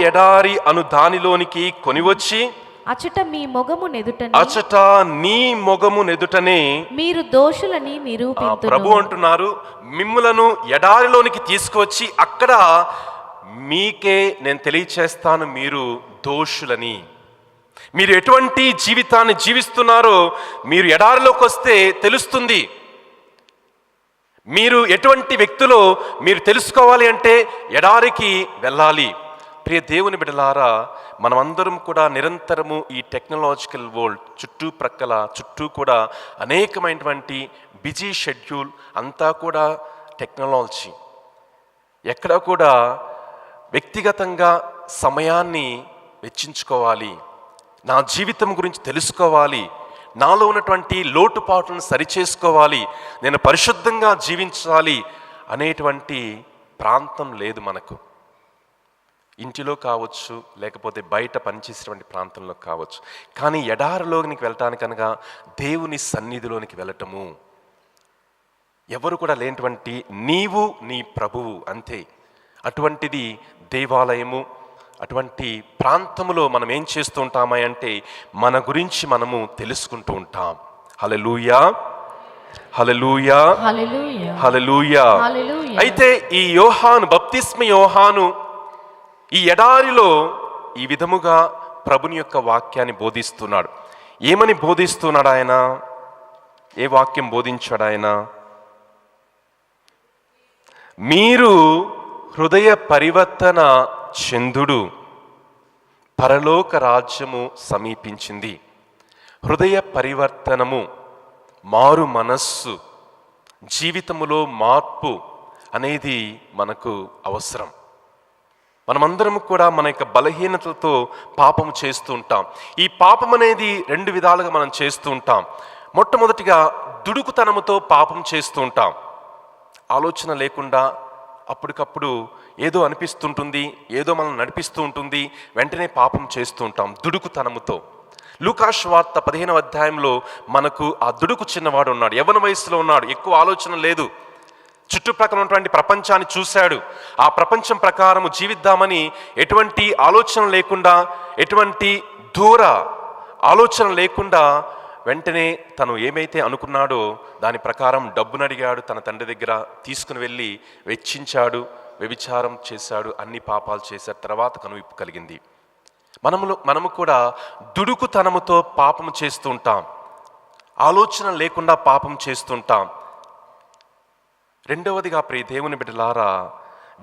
ఎడారి అను దానిలోనికి కొనివచ్చి అచట మీ మొగము నెదుటనే మీరు దోషులని నిరూపింతురు. ప్రభు అంటున్నారు, మిమ్ములను ఎడారిలోనికి తీసుకువచ్చి అక్కడ మీకే నేను తెలియచేస్తాను, మీరు దోషులని. మీరు ఎటువంటి జీవితాన్ని జీవిస్తున్నారో మీరు ఎడారిలోకి వస్తే తెలుస్తుంది. మీరు ఎటువంటి వ్యక్తులో మీరు తెలుసుకోవాలి అంటే ఎడారికి వెళ్ళాలి. ప్రియ దేవుని బిడ్డలారా, మనమందరం కూడా నిరంతరము ఈ టెక్నాలజికల్ వరల్డ్ చుట్టూ కూడా అనేకమైనటువంటి బిజీ షెడ్యూల్ అంతా కూడా టెక్నాలజీ. ఎక్కడ కూడా వ్యక్తిగతంగా సమయాన్ని వెచ్చించుకోవాలి, నా జీవితం గురించి తెలుసుకోవాలి, నాలో ఉన్నటువంటి లోటుపాట్లను సరిచేసుకోవాలి, నేను పరిశుద్ధంగా జీవించాలి అనేటువంటి ప్రాంతం లేదు మనకు. ఇంటిలో కావచ్చు, లేకపోతే బయట పనిచేసేటువంటి ప్రాంతంలో కావచ్చు. కానీ ఎడారిలోనికి వెళ్ళటానికనగా దేవుని సన్నిధిలోనికి వెళ్ళటము, ఎవరు కూడా లేనటువంటి నీవు నీ ప్రభువు అంతే. అటువంటిది దేవాలయము. అటువంటి ప్రాంతంలో మనం ఏం చేస్తూ ఉంటామా అంటే మన గురించి మనము తెలుసుకుంటూ ఉంటాం. హల్లెలూయా, హల్లెలూయా, హల్లెలూయా. అయితే ఈ యోహాను, బప్తిస్మ యోహాను ఈ ఎడారిలో ఈ విధముగా ప్రభుని యొక్క వాక్యాన్ని బోధిస్తున్నాడు. ఏమని బోధిస్తున్నాడు ఆయన? ఏ వాక్యం బోధించాడు ఆయన? మీరు హృదయ పరివర్తన చెందుడు, పరలోక రాజ్యము సమీపించింది. హృదయ పరివర్తనము, మారు మనస్సు, జీవితములో మార్పు అనేది మనకు అవసరం. మనమందరం కూడా మన యొక్క బలహీనతలతో పాపము చేస్తూ ఉంటాం. ఈ పాపం అనేది రెండు విధాలుగా మనం చేస్తూ ఉంటాం. మొట్టమొదటిగా దుడుకుతనముతో పాపం చేస్తూ ఉంటాం. ఆలోచన లేకుండా అప్పటికప్పుడు ఏదో అనిపిస్తుంటుంది, ఏదో మనం నడిపిస్తూ ఉంటుంది, వెంటనే పాపం చేస్తూ ఉంటాం దుడుకుతనముతో. లూకాసు వార్త 15వ అధ్యాయంలో మనకు ఆ దుడుకు చిన్నవాడు ఉన్నాడు, యవ్వన వయసులో ఉన్నాడు, ఎక్కువ ఆలోచన లేదు, చుట్టుప్రక్కల ఉన్నటువంటి ప్రపంచాన్ని చూశాడు, ఆ ప్రపంచం ప్రకారము జీవిద్దామని ఎటువంటి ఆలోచన లేకుండా, ఎటువంటి దూర ఆలోచన లేకుండా వెంటనే తను ఏమైతే అనుకున్నాడో దాని ప్రకారం డబ్బును అడిగాడు, తన తండ్రి దగ్గర తీసుకుని వెళ్ళి వెచ్చించాడు, వ్యభిచారం చేశాడు, అన్ని పాపాలు చేశాడు. తర్వాత కనువిప్పు కలిగింది. మనము కూడా దుడుకుతనముతో పాపం చేస్తూ ఉంటాం, ఆలోచన లేకుండా పాపం చేస్తుంటాం. రెండవదిగా ప్రియ దేవుని బిడ్డలారా,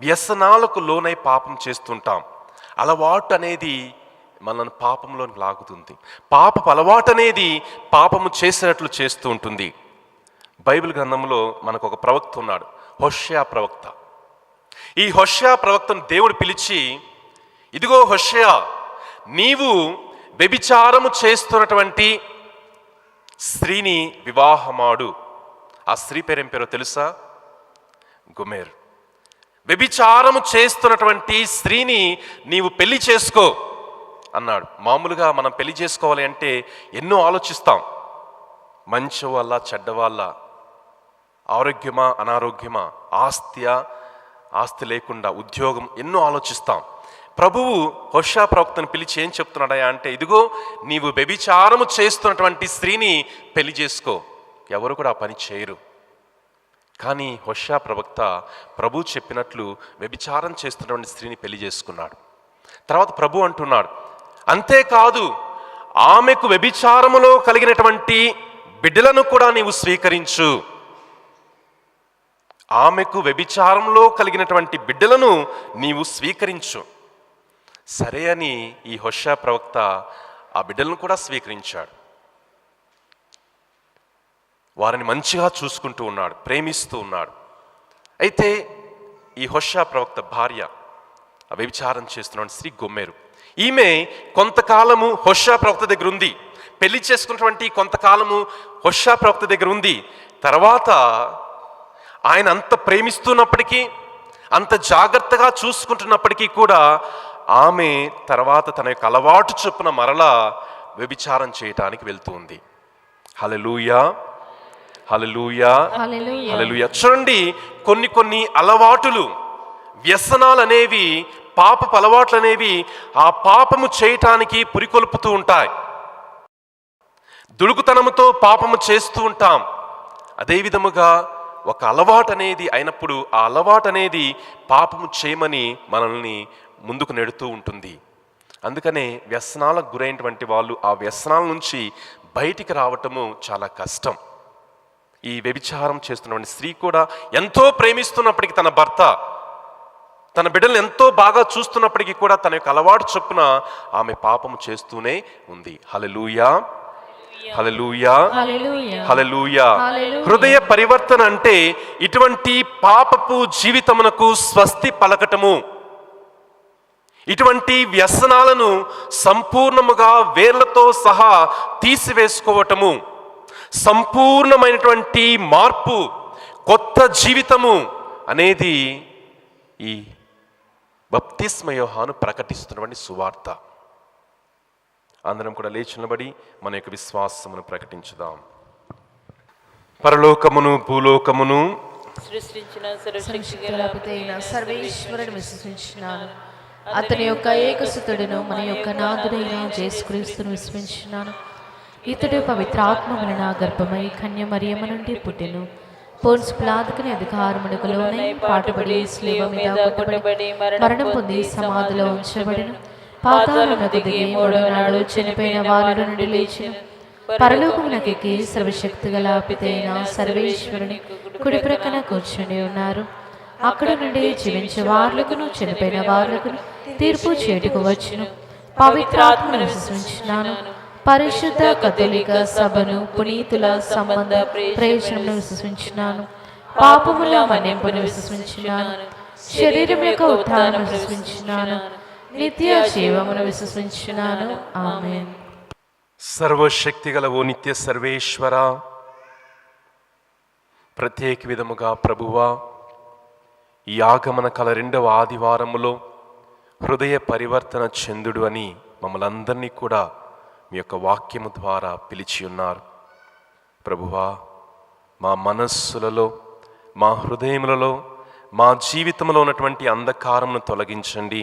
వ్యసనాలకు లోనై పాపం చేస్తుంటాం. అలవాటు అనేది మనల్ని పాపంలోకి లాగుతుంది. పాపపు అలవాటు అనేది పాపము చేసినట్లు చేస్తూ ఉంటుంది. బైబిల్ గ్రంథంలో మనకు ఒక ప్రవక్త ఉన్నాడు, హోషేయ ప్రవక్త. ఈ హోషేయ ప్రవక్తను దేవుడు పిలిచి, ఇదిగో హోషేయ, నీవు వ్యభిచారము చేస్తున్నటువంటి స్త్రీని వివాహమాడు. ఆ స్త్రీ పేరేం పేరో తెలుసా? గోమెర్. వ్యభిచారము చేస్తున్నటువంటి స్త్రీని నీవు పెళ్లి చేసుకో అన్నాడు. మామూలుగా మనం పెళ్లి చేసుకోవాలి అంటే ఎన్నో ఆలోచిస్తాం. మంచి వాళ్ళ, చెడ్డ వాళ్ళ, ఆరోగ్యమా, అనారోగ్యమా, ఆస్తి లేకుండా, ఉద్యోగం, ఎన్నో ఆలోచిస్తాం. ప్రభువు హోషేయ ప్రవక్తను పిలిచి ఏం చెప్తున్నాడయా అంటే, ఇదిగో నీవు వ్యభిచారము చేస్తున్నటువంటి స్త్రీని పెళ్లి చేసుకో. ఎవరు కూడా ఆ పని చేయరు. కానీ హోషేయ ప్రవక్త ప్రభు చెప్పినట్లు వ్యభిచారం చేస్తున్నటువంటి స్త్రీని పెళ్లి చేసుకున్నాడు. తర్వాత ప్రభు అంటున్నాడు, అంతేకాదు ఆమెకు వ్యభిచారములో కలిగినటువంటి బిడ్డలను కూడా నీవు స్వీకరించు. ఆమెకు వ్యభిచారంలో కలిగినటువంటి బిడ్డలను నీవు స్వీకరించు. సరే అని ఈ హోషేయ ప్రవక్త ఆ బిడ్డలను కూడా స్వీకరించాడు. వారిని మంచిగా చూసుకుంటూ ఉన్నాడు, ప్రేమిస్తూ ఉన్నాడు. అయితే ఈ హోషేయ ప్రవక్త భార్య ఆ వ్యభిచారం చేస్తున్న స్త్రీ గోమెరు. ఈమె కొంతకాలము హోషేయ ప్రవక్త దగ్గర ఉంది, పెళ్లి చేసుకున్నటువంటి కొంతకాలము హోషేయ ప్రవక్త దగ్గర ఉంది. తర్వాత ఆయన అంత ప్రేమిస్తున్నప్పటికీ, అంత జాగ్రత్తగా చూసుకుంటున్నప్పటికీ కూడా ఆమె తర్వాత తన యొక్క అలవాటు చొప్పున మరలా వ్యభిచారం చేయటానికి వెళ్తూ ఉంది. హల్లెలూయా, హల్లెలూయా, హల్లెలూయా. చూడండి, కొన్ని అలవాటులు, వ్యసనాలు అనేవి, పాపపు అలవాట్లు అనేవి ఆ పాపము చేయటానికి పురికొల్పుతూ ఉంటాయి. దుడుకుతనముతో పాపము చేస్తూ ఉంటాం. అదే విధముగా ఒక అలవాటు అనేది అయినప్పుడు ఆ అలవాటు అనేది పాపము చేయమని మనల్ని ముందుకు నెడుతూ ఉంటుంది. అందుకనే వ్యసనాలకు గురైనటువంటి వాళ్ళు ఆ వ్యసనాల నుంచి బయటికి రావటము చాలా కష్టం. ఈ వ్యభిచారం చేస్తున్నటువంటి స్త్రీ కూడా ఎంతో ప్రేమిస్తున్నప్పటికీ, తన భర్త, తన బిడ్డలను ఎంతో బాగా చూస్తున్నప్పటికీ కూడా తన యొక్క అలవాటు చొప్పున ఆమె పాపము చేస్తూనే ఉంది. హల్లెలూయా, హల్లెలూయా, హల్లెలూయా. హృదయ పరివర్తన అంటే ఇటువంటి పాపపు జీవితమునకు స్వస్తి పలకటము, ఇటువంటి వ్యసనాలను సంపూర్ణముగా వేర్లతో సహా తీసివేసుకోవటము, సంపూర్ణమైనటువంటి మార్పు, కొత్త జీవితము అనేది ఈ బప్తిస్మ యోహాను ప్రకటిస్తున్నటువంటి సువార్త. అందరం కూడా లేచి నిలబడి మన యొక్క విశ్వాసమును ప్రకటించుదాం. పరలోకమును భూలోకమును సృష్టించిన సర్వశక్తిగల సర్వేశ్వరుని విశ్వసించున్నాను. అతని యొక్క ఏకసుతుడును మన యొక్క నాథుడైన యేసుక్రీస్తును విశ్వసించున్నాను. ఇతడు పవిత్రాత్మ వలన గర్భమై కన్య మరియమ్మ నుండి పుట్టెను. పోన్సు పిలాతుకుని అధికారమునకు లోనై పాటుబడి శిలువ మీద కొట్టబడి మరణం పొంది సమాధిలో ఉంచబడెను. పాతాళమునకు దిగి మూడవ నాడు చనిపోయిన వారి నుండి లేచెను. పరలోకమునకెక్కి సర్వశక్తిగల పితైన సర్వేశ్వరుని కుడి ప్రక్కన కూర్చుని ఉన్నారు. అక్కడ నుండి జీవించే వార్లకును చనిపోయిన వార్లకును తీర్పు చేటుకు వచ్చును. పవిత్రాత్మను విశ్వసించున్నాను. పరిశుద్ధ కథోలిక సభను, పునీతుల సంబంధ ప్రయోజనమును విశ్వసించున్నాను. పాపముల మన్నింపును విశ్వసించున్నాను. శరీరం యొక్క ఉత్థానమును విశ్వసించున్నాను. నిత్య జీవమును విశ్వసించున్నాను. ఆమేన్. సర్వశక్తిగల ఓ నిత్య సర్వేశ్వర, ప్రత్యేక విధముగా ప్రభువా, ఈ ఆగమన కాల 2వ ఆదివారములో హృదయ పరివర్తన చెందుడు అని మమ్మల్ని అందరినీ కూడా మీ యొక్క వాక్యము ద్వారా పిలిచి ఉన్నారు. ప్రభువా, మా మనస్సులలో, మా హృదయములలో, మా జీవితంలో ఉన్నటువంటి అంధకారమును తొలగించండి.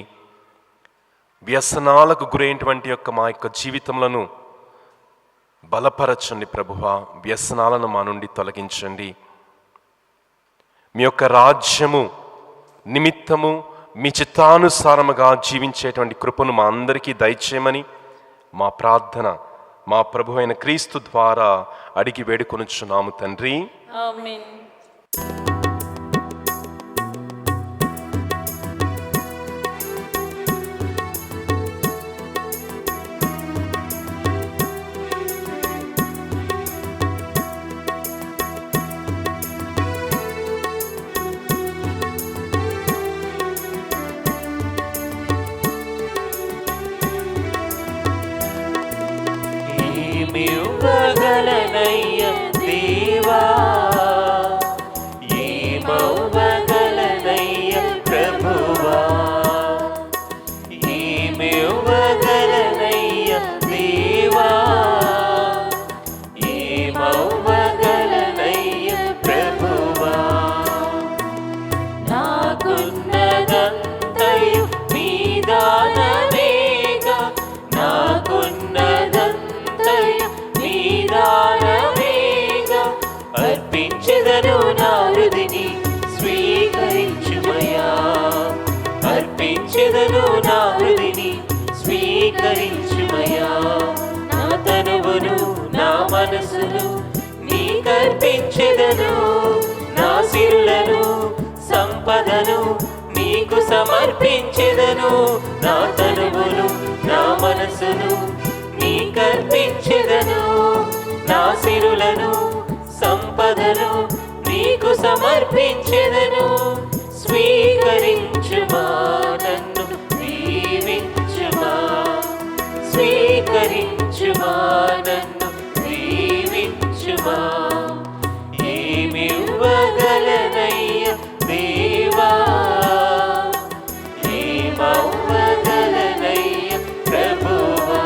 వ్యసనాలకు గురైనటువంటి మా యొక్క జీవితములను బలపరచండి ప్రభువా. వ్యసనాలను మా నుండి తొలగించండి. మీ యొక్క రాజ్యము నిమిత్తము మీ చిత్తానుసారముగా జీవించేటువంటి కృపను మా అందరికీ దయచేయమని మా ప్రార్థన మా ప్రభు అయిన క్రీస్తు ద్వారా అడిగి వేడుకొనుచున్నాము తండ్రి. ఆమేన్. ఏమివ్వగలనయ్య దేవా, ఏమవ్వగలనయ్య ప్రభువా, ఏమివ్వగలనయ్య దేవా, ఏమవ్వగలనయ్య ప్రభువా. నాకున్నదంతయు నీ దానమేగా, నాకున్నదంతయు నీ దానమేగా. అర్పించెదను నా హృదిని స్వీకరించుమయా, అర్పించెదను నా హృదిని స్వీకరించుమయా. నా తనువును నా మనసును నీకర్పించెదను, నా సిరులను సంపదను నీకు సమర్పించెదను. నా తనువును నా మనసును నీకర్పించెదను, నా సిరులను సంపదను నీకు సమర్పించెదను. స్వీకరించుమా, నన్ను దీవించుమా, స్వీకరించుమా, నన్ను దీవించుమా. ఏమివ్వగలనయ్య దేవా, ఏమవ్వగలనయ్య ప్రభువా.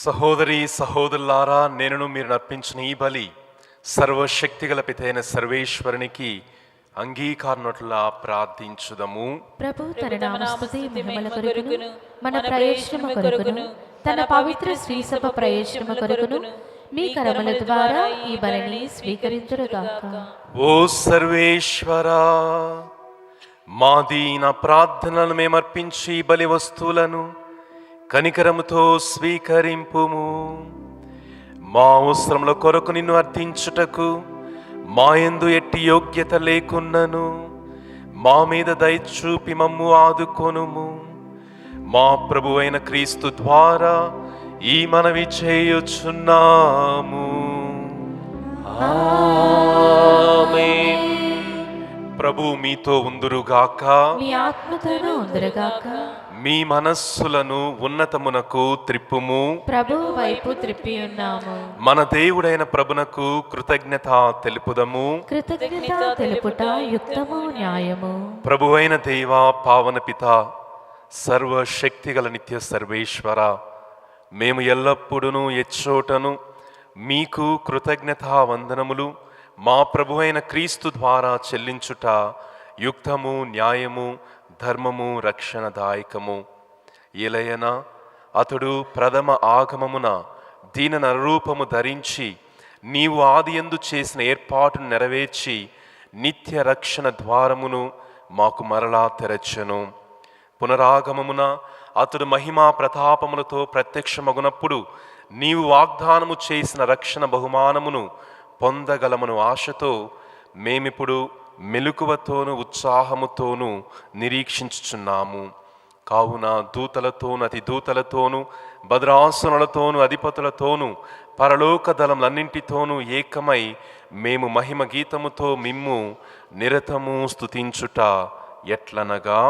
సహోదరి సహోదరులారా, నేను మీరు అర్పించిన ఈ బలి సర్వశక్తిగల పితైన సర్వేశ్వరునికి అంగీకారనట్లా ప్రార్థించుదము. ప్రభు తన నామస్తుతి మహిమల కొరకును మన ప్రయోజనము కొరకును తన పవిత్ర శ్రీ సభ ప్రయోజనము కొరకును మీ కరముల ద్వారా ఈ బలిని స్వీకరించుగాక. ఓ సర్వేశ్వరా, మా దీన ప్రార్థనలను మేమర్పించి ఈ బలి వస్తువులను కనికరముతో స్వీకరింపుము. మా అవసరముల కొరకు నిన్ను అర్థించుటకు మా యందు ఎట్టి యోగ్యత లేకున్నను మా మీద దయచూపి మమ్ము ఆదుకొనుము. మా ప్రభువైన క్రీస్తు ద్వారా ఈ మనవి చేయుచున్నాము. ఆమేన్. ప్రభు మీతో ఉందురుగాక. మీ ఆత్మతోనూ ఉందరుగాక. మీ మనస్సులను ఉన్నతమునకు త్రిప్పుము. ప్రభు వైపు త్రిప్పి ఉన్నాము. మన దేవుడైన ప్రభునకు కృతజ్ఞత తెలుపుదము. కృతజ్ఞత తెలుపుట యుక్తము న్యాయము. ప్రభువైన దేవా, పావన పిత, సర్వశక్తిగల నిత్య సర్వేశ్వర, మేము ఎల్లప్పుడూ ఎచ్చోటను మీకు కృతజ్ఞతా వందనములు మా ప్రభువైన క్రీస్తు ద్వారా చెల్లించుట యుక్తము, న్యాయము, ధర్మము, రక్షణదాయకము. ఏలయన అతడు ప్రథమ ఆగమమున దీన నరరూపము ధరించి నీవు ఆదియందు చేసిన ఏర్పాటును నెరవేర్చి నిత్య రక్షణ ద్వారమును మాకు మరలా తెరచెను. పునరాగమమున అతడు మహిమా ప్రతాపములతో ప్రత్యక్షమగునప్పుడు నీవు వాగ్దానము చేసిన రక్షణ బహుమానమును పొందగలమను ఆశతో మేమిప్పుడు మెలకువతోను ఉత్సాహముతోనూ నిరీక్షించుచున్నాము. కావున దూతలతోను అతి దూతలతోనూ భద్రాసనులతోనూ అధిపతులతోనూ పరలోక దళములన్నింటితోనూ ఏకమై మేము మహిమ గీతముతో మిమ్ము నిరతము స్తుతించుట ఎట్లనగా,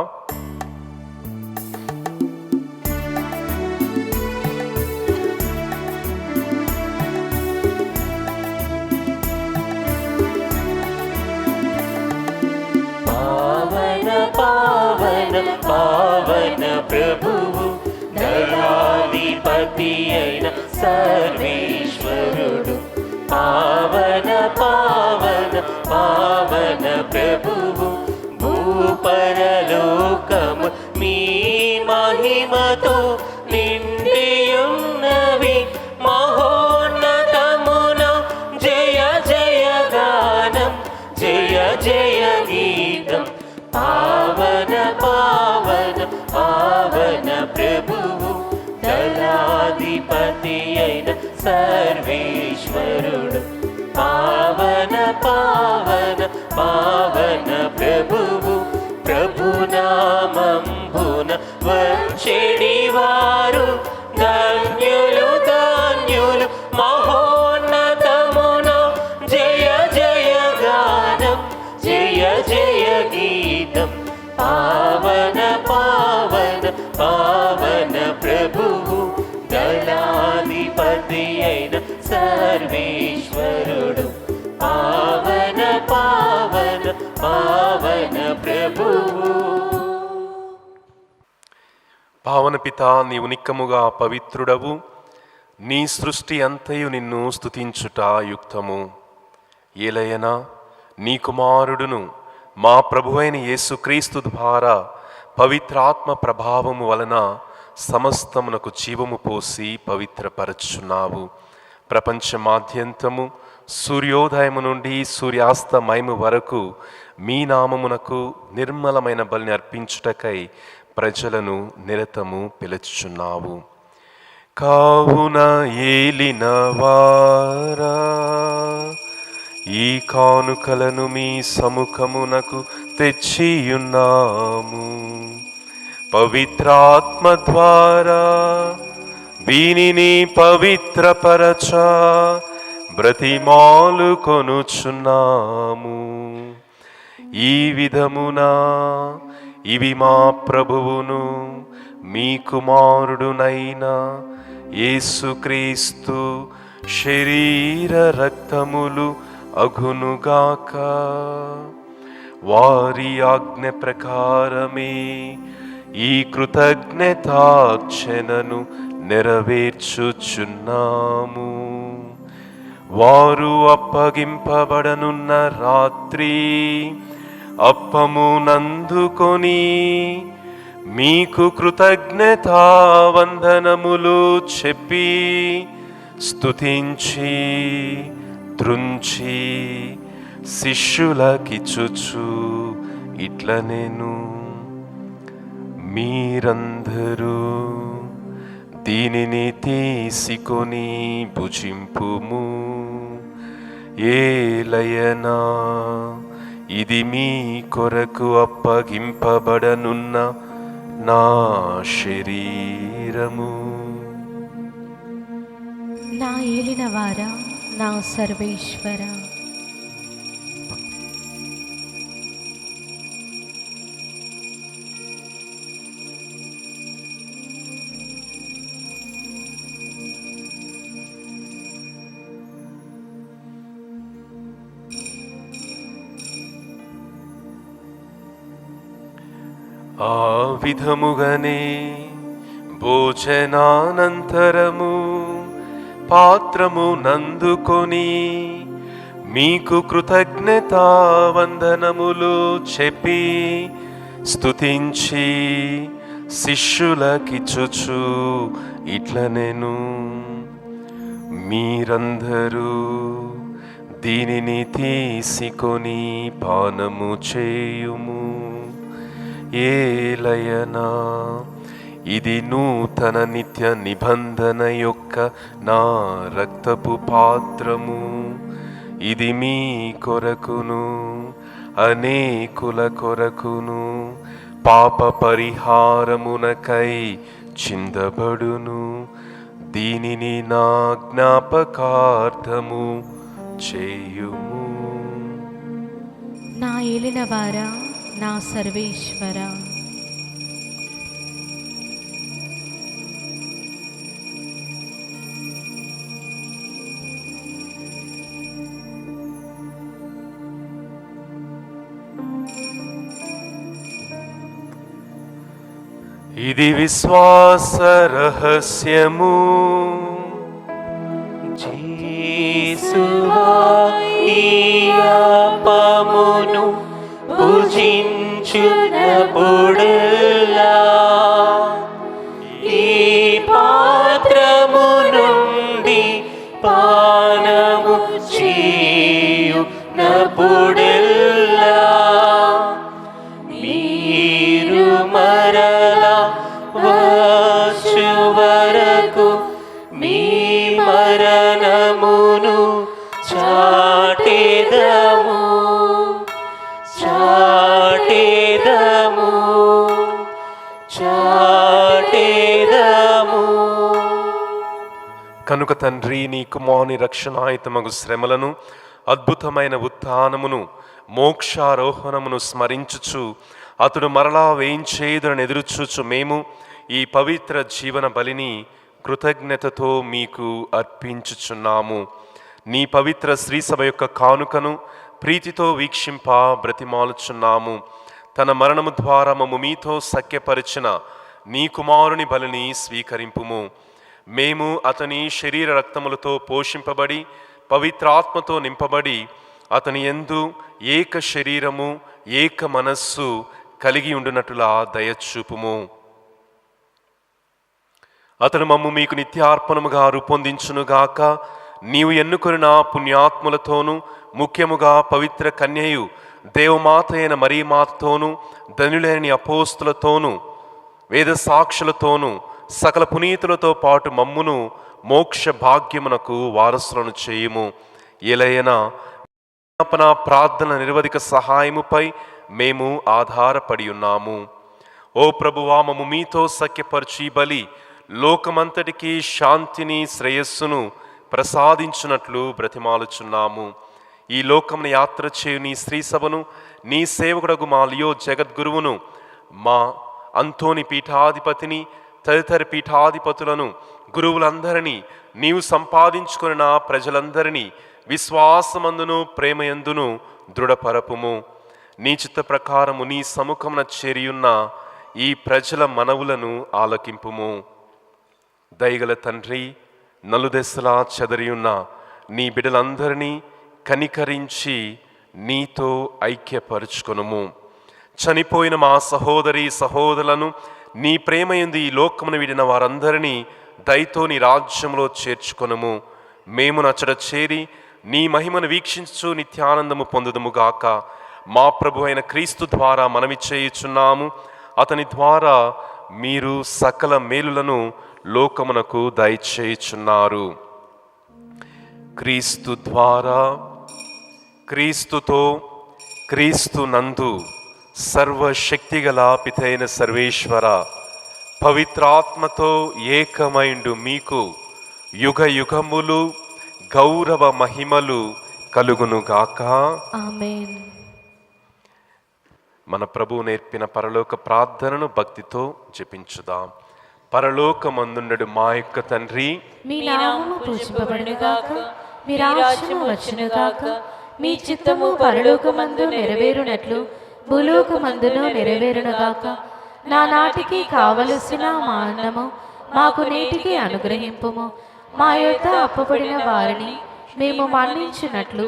సర్వేశ్వరుడు పావన పావన పావన ప్రభువు భూపరలోకము మీ మహిమతో నిండియున్నవి మహోన్నతమున జయ జయ గానం జయ జయ గీతం పావన పావన పావన ప్రభువు దళాధిపతి అయిన సర్వేశ్వరుడు పావన పావన పావన ప్రభువు ప్రభునామంబున వచ్చెడివారు ధన్యులు ధన్యులు మహోన్నతమున జయ జయ గానం జయ జయ గీతం పావన పావన పావన ప్రభువు దళాధిపతి అయిన సర్వేశ్వరుడు పావన పావన పావన ప్రభువు. పావన పితా, నీవు నిక్కముగా పవిత్రుడవు. నీ సృష్టి అంతయు నిన్ను స్తుతించుట యుక్తము. ఏలయనా నీ కుమారుడును మా ప్రభువైన యేసుక్రీస్తు ద్వారా పవిత్రాత్మ ప్రభావము వలన సమస్తమునకు జీవము పోసి పవిత్రపరచున్నావు. ప్రపంచమాద్యంతము సూర్యోదయము నుండి సూర్యాస్తమయము వరకు మీ నామమునకు నిర్మలమైన బలిని అర్పించుటకై ప్రజలను నిరతము పిలుచుచున్నావు. కావున ఏలిన వారా ఈ కానుకలను మీ సముఖమునకు తెచ్చియున్నాము. పవిత్రాత్మ ద్వారా వీనిని పవిత్రపరచ బ్రతిమాలు కొనుచున్నాము. ఈ విధమున ఇవి మా ప్రభువును మీ కుమారుడునైన యేసుక్రీస్తు శరీర రక్తములు అగునుగాక. వారి ఆజ్ఞ ప్రకారమే ఈ కృతజ్ఞతార్చనను నెరవేర్చుచున్నాము. వారు అప్పగింపబడనున్న రాత్రి అప్పమునందుకొని మీకు కృతజ్ఞతా వందనములు చెప్పి స్తుతించి త్రుంచి శిష్యులకిచ్చుచు ఇట్లనెను, మీరందరూ దీనిని తీసుకొని భుజింపుము. ఏలయనా ఇది మీ కొరకు అప్పగింపబడనున్న నా శరీరము. నా ఏలినవారా, నా సర్వేశ్వర, ఆ విధముగానే భోజనానంతరము పాత్రము నందుకొని మీకు కృతజ్ఞతా వందనములు చెప్పి స్తుతించి శిష్యులకిచ్చుచు ఇట్లనెను, మీరందరూ దీనిని తీసుకొని పానము చేయుము. ఏలయనా ఇది నూతన నిత్య నిబంధన యొక్క నా రక్తపు పాత్రము. ఇది మీ కొరకును అనేకుల కొరకును పాప పరిహారమునకై చిందబడును. దీనిని నా జ్ఞాపకార్థము చేయుము. నా ఏలినవారా, నా సర్వేశ్వర, ఇది విశ్వాస రహస్యము. యేసువా ఈ అప్పమును భుజించునప్పుడెల్లా ఈ పాత్రము నుండి పానము చేయునప్పుడెల్లా మీరు మరలా వచ్చు వరకు మీ మరణమును చాటెదము చాటెదము చాటెదము. కనుక తండ్రి, నీ కుమారుని రక్షణాయుతమగు శ్రమలను, అద్భుతమైన ఉత్థానమును, మోక్షారోహణమును స్మరించుచు అతడు మరలా వేయించేదునని ఎదురుచూచు మేము ఈ పవిత్ర జీవన బలిని కృతజ్ఞతతో మీకు అర్పించుచున్నాము. నీ పవిత్ర శ్రీసభ యొక్క కానుకను ప్రీతితో వీక్షింప బ్రతిమాలుచున్నాము. తన మరణము ద్వారా మమ్ము మీతో సఖ్యపరిచిన నీ కుమారుని బలిని స్వీకరింపుము. మేము అతని శరీర రక్తములతో పోషింపబడి పవిత్రాత్మతో నింపబడి అతని యందు ఏక శరీరము ఏక మనస్సు కలిగి ఉండునట్లుగా దయచూపుము. అతడు మమ్ము మీకు నిత్యార్పణముగా రూపొందించునుగాక. నీవు ఎన్నుకొనిన పుణ్యాత్ములతోనూ ముఖ్యముగా పవిత్ర కన్యయు దేవమాత అయిన మరీమాతతోనూ ధనులైన అపోస్తులతోనూ వేద సాక్షులతోనూ సకల పునీతులతో పాటు మమ్మును మోక్ష భాగ్యమునకు వారసులను చేయుము. ఎలయనా విజ్ఞాపన ప్రార్థన నిరవధిక సహాయముపై మేము ఆధారపడి ఉన్నాము. ఓ ప్రభువా, మమ్ము మీతో సఖ్యపరచి బలి లోకమంతటికి శాంతిని శ్రేయస్సును ప్రసాదించున్నట్లు బ్రతిమాలుచున్నాము. ఈ లోకమును యాత్ర చేయు నీ స్త్రీ సభను, నీ సేవకుడగు మా లియో జగద్గురువును, మా అంతోని పీఠాధిపతిని, తదితర పీఠాధిపతులను, గురువులందరినీ, నీవు సంపాదించుకున్న ప్రజలందరినీ విశ్వాసమందును ప్రేమయందును దృఢపరపుము. నీ చిత్త ప్రకారము నీ సముఖమున చేరియున్న ఈ ప్రజల మనవులను ఆలకింపుము. దయగల తండ్రి, నలుదెసలా చెదరియున్న నీ బిడ్డలందరినీ కనికరించి నీతో ఐక్యపరుచుకొనుము. చనిపోయిన మా సహోదరి సహోదరులను నీ ప్రేమయందు ఈ లోకమును విడిన వారందరినీ దయతో నీ రాజ్యంలో చేర్చుకొనుము. మేము నచ్చట చేరి నీ మహిమను వీక్షించు నిత్యానందము పొందుదుముగాక. మా ప్రభు అయిన క్రీస్తు ద్వారా మనవి చేయుచున్నాము. అతని ద్వారా మీరు సకల మేలులను లోకమునకు దయచేయుచున్నారు. క్రీస్తు ద్వారా, క్రీస్తుతో, క్రీస్తు నందు సర్వశక్తిగల పితైన సర్వేశ్వర పవిత్రాత్మతో ఏకమైండు మీకు యుగ యుగములు గౌరవ మహిమలు కలుగునుగాక. ఆమేన్. మన ప్రభువు నేర్పిన పరలోక ప్రార్థనను భక్తితో జపించుదాం. పరలోకమందుండెడు మా యొక్క తండ్రి, మీ నామము పూజింపబడునుగాక, మీ రాజ్యము వచ్చునుగాక, మీ చిత్తము పరలోకమందు నెరవేరునట్లు భూలోకమందును నెరవేరునుగాక. నా నాటికి కావలసిన మా అన్నము మాకు నేటికి అనుగ్రహింపుము. మా యొద్ద అప్పుపడిన వారిని మేము మన్నించినట్లు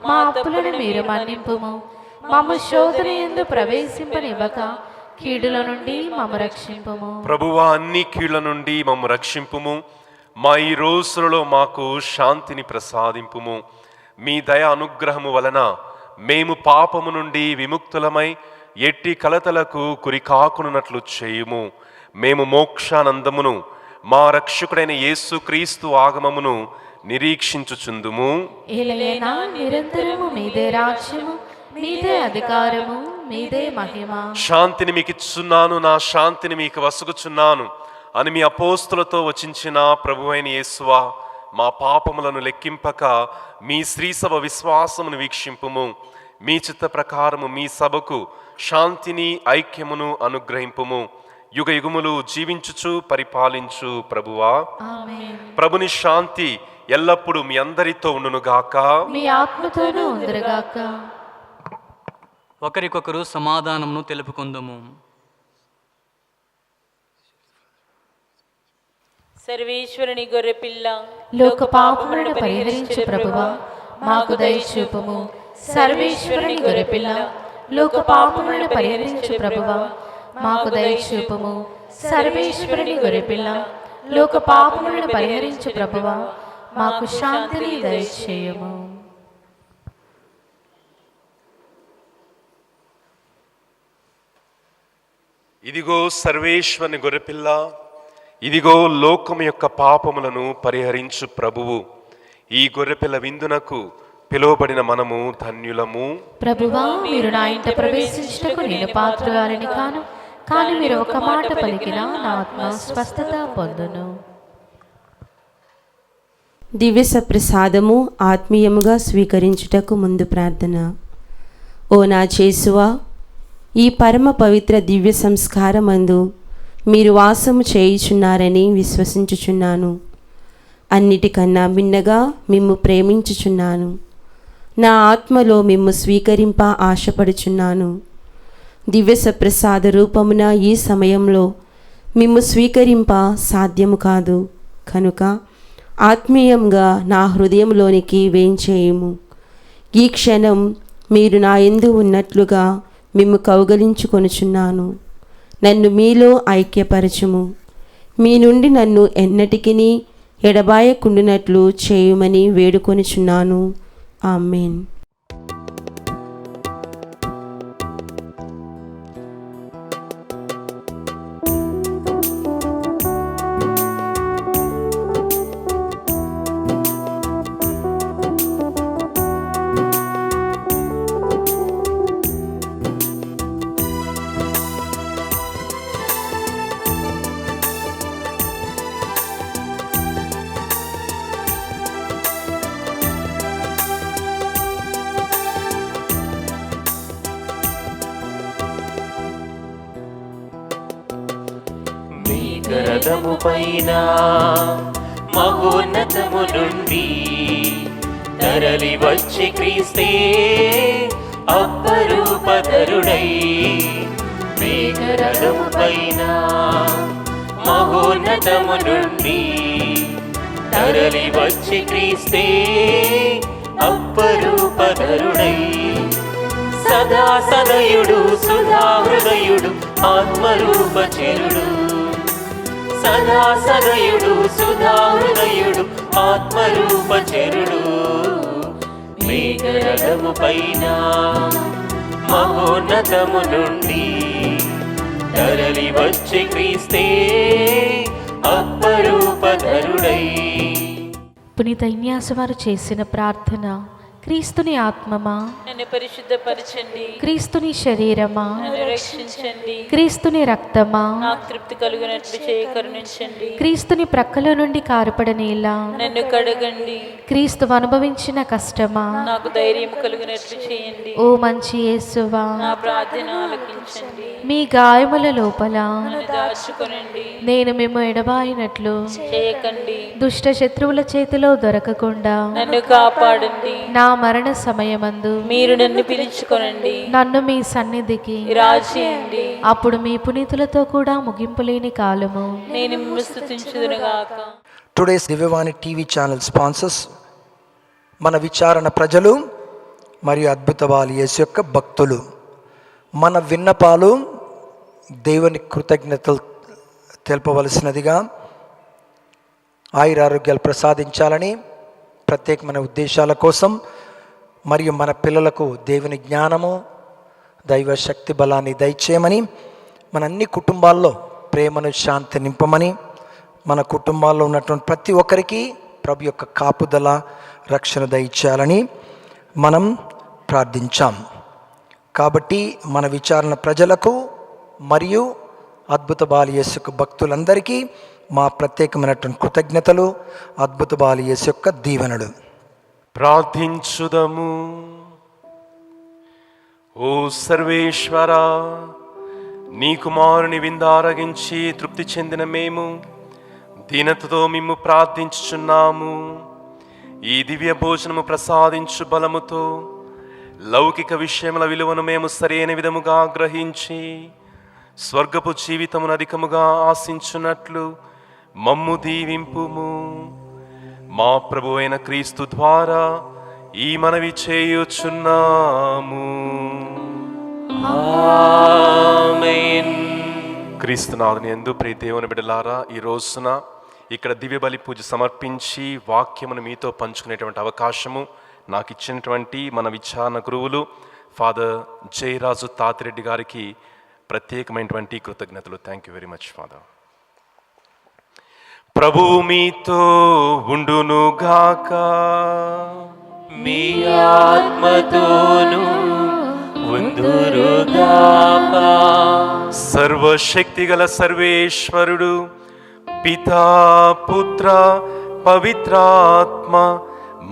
మా అప్పులను మీరు మన్నింపుము. మమ్ము శోధన యందు ప్రవేశింపనివ్వక కీడుల నుండి మమ్ము రక్షింపుము. ప్రభువా, అన్ని కీళ్ల నుండి మమ్ము రక్షింపుము. మా ఈ రోజులలో మాకు శాంతిని ప్రసాదింపుము. మీ దయ అనుగ్రహము వలన మేము పాపము నుండి విముక్తులమై ఎట్టి కలతలకు కురికాకునున్నట్లు చేయుము. మేము మోక్షానందమును మా రక్షకుడైన యేసు క్రీస్తు ఆగమమును నిరీక్షించుచుందుము. ఏలైనా నిరంతరము మీదే రాజ్యము, మీదే అధికారము, మీదే మహిమ. శాంతిని మీకు ఇచ్చున్నాను, నా శాంతిని మీకు వసుగుచున్నాను అని మీ అపోస్తులతో వచించిన ప్రభువైన యేసువా, మా పాపములను లెక్కింపక మీ శ్రీసభ విశ్వాసమును వీక్షింపుము. మీ చిత్త ప్రకారము మీ సభకు శాంతిని ఐక్యమును అనుగ్రహింపుము. యుగ యుగములు జీవించుచు పరిపాలించు ప్రభువా, ఆమేన్. ప్రభుని శాంతి ఎల్లప్పుడూ మీ అందరితో ఉండునుగాక. మీ ఆత్మతోనూ ఉందరుగాక. ఒకరికొకరు సమాధానమును తెలుపుకుందుము. సర్వేశ్వరుని గొర్రెపిల్ల లోక పాపములను పరిహరించు ప్రభువా మాకు దయచూపుము. సర్వేశ్వరుని గొర్రెపిల్ల లోక పాపములను పరిహరించు ప్రభువా మాకు దయచూపుము. సర్వేశ్వరుని గొర్రెపిల్ల లోక పాపములను పరిహరించు ప్రభువా మాకు శాంతిని దయచేయము. ఇదిగో సర్వేశ్వరుని గొర్రెపిల్ల, ఇదిగో లోకము యొక్క పాపములను పరిహరించు ప్రభువు. ఈ గొర్రెపిల్ల విందునకు పిలువబడిన మనము ధన్యులము. ప్రభువా మీరు నా ఇంట ప్రవేశించుటకు నేను పాత్రురాలిని కాను, కానీ మీరు ఒక మాట పలికినా నా ఆత్మ స్వస్థత పొందును. దివ్య సప్రసాదము ఆత్మీయముగా స్వీకరించుటకు ముందు ప్రార్థన. ఓ నా యేసువా, ఈ పరమ పవిత్ర దివ్య సంస్కారమందు మీరు వాసము చేయుచున్నారని విశ్వసించుచున్నాను. అన్నిటికన్నా మిన్నగా మిమ్ము ప్రేమించుచున్నాను. నా ఆత్మలో మిమ్ము స్వీకరింప ఆశపడుచున్నాను. దివ్య సప్రసాద రూపమున ఈ సమయంలో మిమ్ము స్వీకరింప సాధ్యము కాదు కనుక ఆత్మీయంగా నా హృదయంలోనికి వేంచేయుము. ఈ క్షణం మీరు నా యందు ఉన్నట్లుగా మిమ్ము కౌగలించుకొనుచున్నాను. నన్ను మీలో ఐక్యపరచుము. మీ నుండి నన్ను ఎన్నటికిని ఎడబాయకుండునట్లు చేయుమని వేడుకొనుచున్నాను. ఆమేన్. మేఘరథము పైన మహోన్నతము నుండి తరలి వచ్చి క్రీస్తే అపరూపధరుడై. మేఘరథము పైన మహోన్నతము నుండి తరలి వచ్చి క్రీస్తే అపరూపధరుడై. సదా సదయుడు సుధా హృదయుడు ఆత్మరూపచరుడు. సదా సదయుడు సుధా హృదయుడు ఆత్మరూపచరుడు. మేఘరథము పైన మహోన్నతము నుండి తరలి వచ్చి క్రీస్తే అపరూపధరుడై. పునీత ఇన్యాసు వారు చేసిన ప్రార్థన. క్రీస్తుని ఆత్మమా నన్ను పరిశుద్ధపరచండి, క్రీస్తుని శరీరమా నన్ను రక్షించండి, క్రీస్తుని రక్తమా నాకు తృప్తి కలుగునట్లు చేయ కరుణించండి, క్రీస్తుని ప్రక్కల నుండి కారుపడనేలా నన్ను కడగండి, క్రీస్తు అనుభవించిన కష్టమా నాకు ధైర్యం కలుగునట్లు చేయండి. ఓ మంచి యేసువా నా ప్రార్థన ఆలకించండి, మీ గాయముల లోపల నన్ను దాచుకొనండి, నేను మేము ఎడబాయినట్లు చేయకండి, దుష్ట శత్రువుల చేతిలో దొరకకుండా నన్ను కాపాడండి. నా మరణ సమయమందు మీరు నన్ను పిలుచుకొనండి, నన్ను మీ సన్నిధికి రాజేయండి. అప్పుడు మీ పునీతులతో కూడా ముగింపులేని కాలము నేను మిమ్మల్ని స్తుతించుదునుగాక. టుడేస్ దివ్యవాణి టీవీ ఛానల్ స్పాన్సర్స్ మన విచారణ ప్రజలు మరియు అద్భుత బాలి యేసు యొక్క భక్తులు. మన విన్నపాలు దేవుని కృతజ్ఞతలు తెలపవలసినదిగా ఆయురారోగ్యాలు ప్రసాదించాలని ప్రత్యేకమైన ఉద్దేశాల కోసం మరియు మన పిల్లలకు దేవుని జ్ఞానము దైవ శక్తి బలాన్ని దయచేయమని, మన అన్ని కుటుంబాల్లో ప్రేమను శాంతి నింపమని, మన కుటుంబాల్లో ఉన్నటువంటి ప్రతి ఒక్కరికి ప్రభు యొక్క కాపుదల రక్షణ దయచేయాలని మనం ప్రార్థించాం. కాబట్టి మన విచారణ ప్రజలకు మరియు అద్భుత బాలి యేసు భక్తులందరికీ మా ప్రత్యేకమైనటువంటి కృతజ్ఞతలు, అద్భుత బాలి యేసు యొక్క దీవెనలు. ప్రార్థించుదము. ఓ సర్వేశ్వరా, నీ కుమారుని విందారగించి తృప్తి చెందిన మేము దీనతతో మిమ్ము ప్రార్థించుచున్నాము. ఈ దివ్య భోజనము ప్రసాదించు బలముతో లౌకిక విషయముల విలువను మేము సరైన విధముగా గ్రహించి స్వర్గపు జీవితమును అధికముగా ఆశించున్నట్లు మమ్ము దీవింపుము. మా ప్రభు అయిన క్రీస్తు ద్వారా ఈ మనవి చేయుచున్నాము. ఆమేన్. క్రీస్తునాథుని యందు ప్రియ దేవుని బిడ్డలారా, ఈ రోజున ఇక్కడ దివ్య బలి పూజ సమర్పించి వాక్యమును మీతో పంచుకునేటువంటి అవకాశము నాకు ఇచ్చినటువంటి మన విచారణ గురువులు ఫాదర్ జయరాజు తాతిరెడ్డి గారికి ప్రత్యేకమైనటువంటి కృతజ్ఞతలు. Thank you very much father. ప్రభువు మీతో ఉండునుగాక. మీ ఆత్మతోను ఉందురుగాక. సర్వశక్తిగల సర్వేశ్వరుడు పితా పుత్ర పవిత్రాత్మ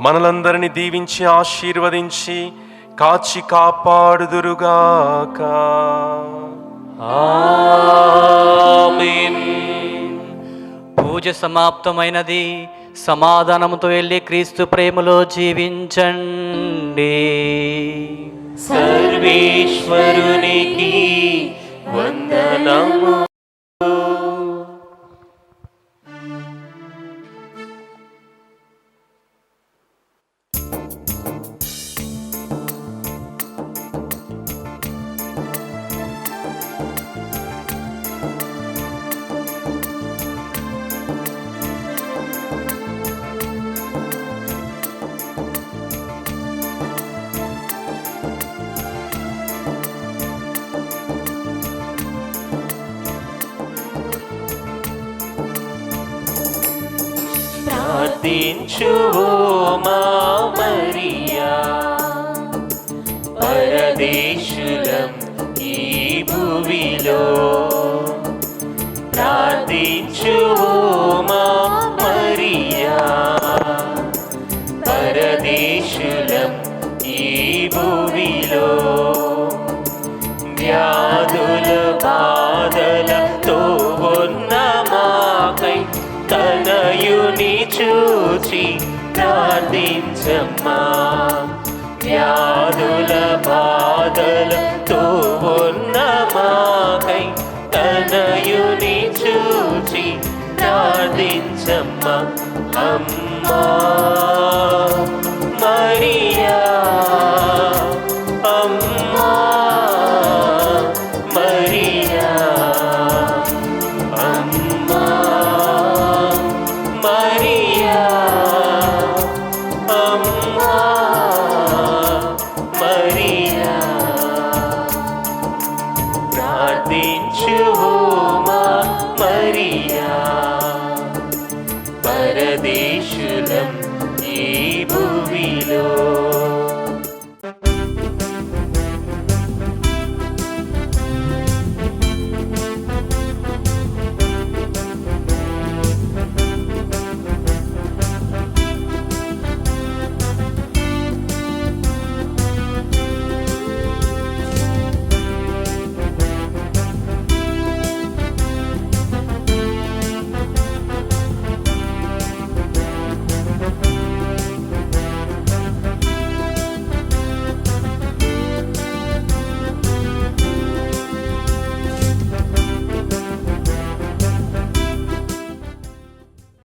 మనలందరినీ దీవించి ఆశీర్వదించి కాచి కాపాడుదురుగాక. ఆమేన్. పూజ సమాప్తమైనది. సమాధానంతో వెళ్ళి క్రీస్తు ప్రేమలో జీవించండి. సర్వేశ్వరునికి వందనము. ప్రార్థించు ఓ మా మరియా, పరదేశులం ఈ భూమిలో. ప్రార్థించు ఓ మా మరియా, పరదేశులం ఈ భూమిలో. వ్యాధుల బాధలతో ఉన్న మాకై తనయుని చూచి ప్రార్థించమ్మా. వ్యాధుల బాధలతో ఉన్న మాకై తనయుని చూచి ప్రార్థించమ్మా. అమ్మా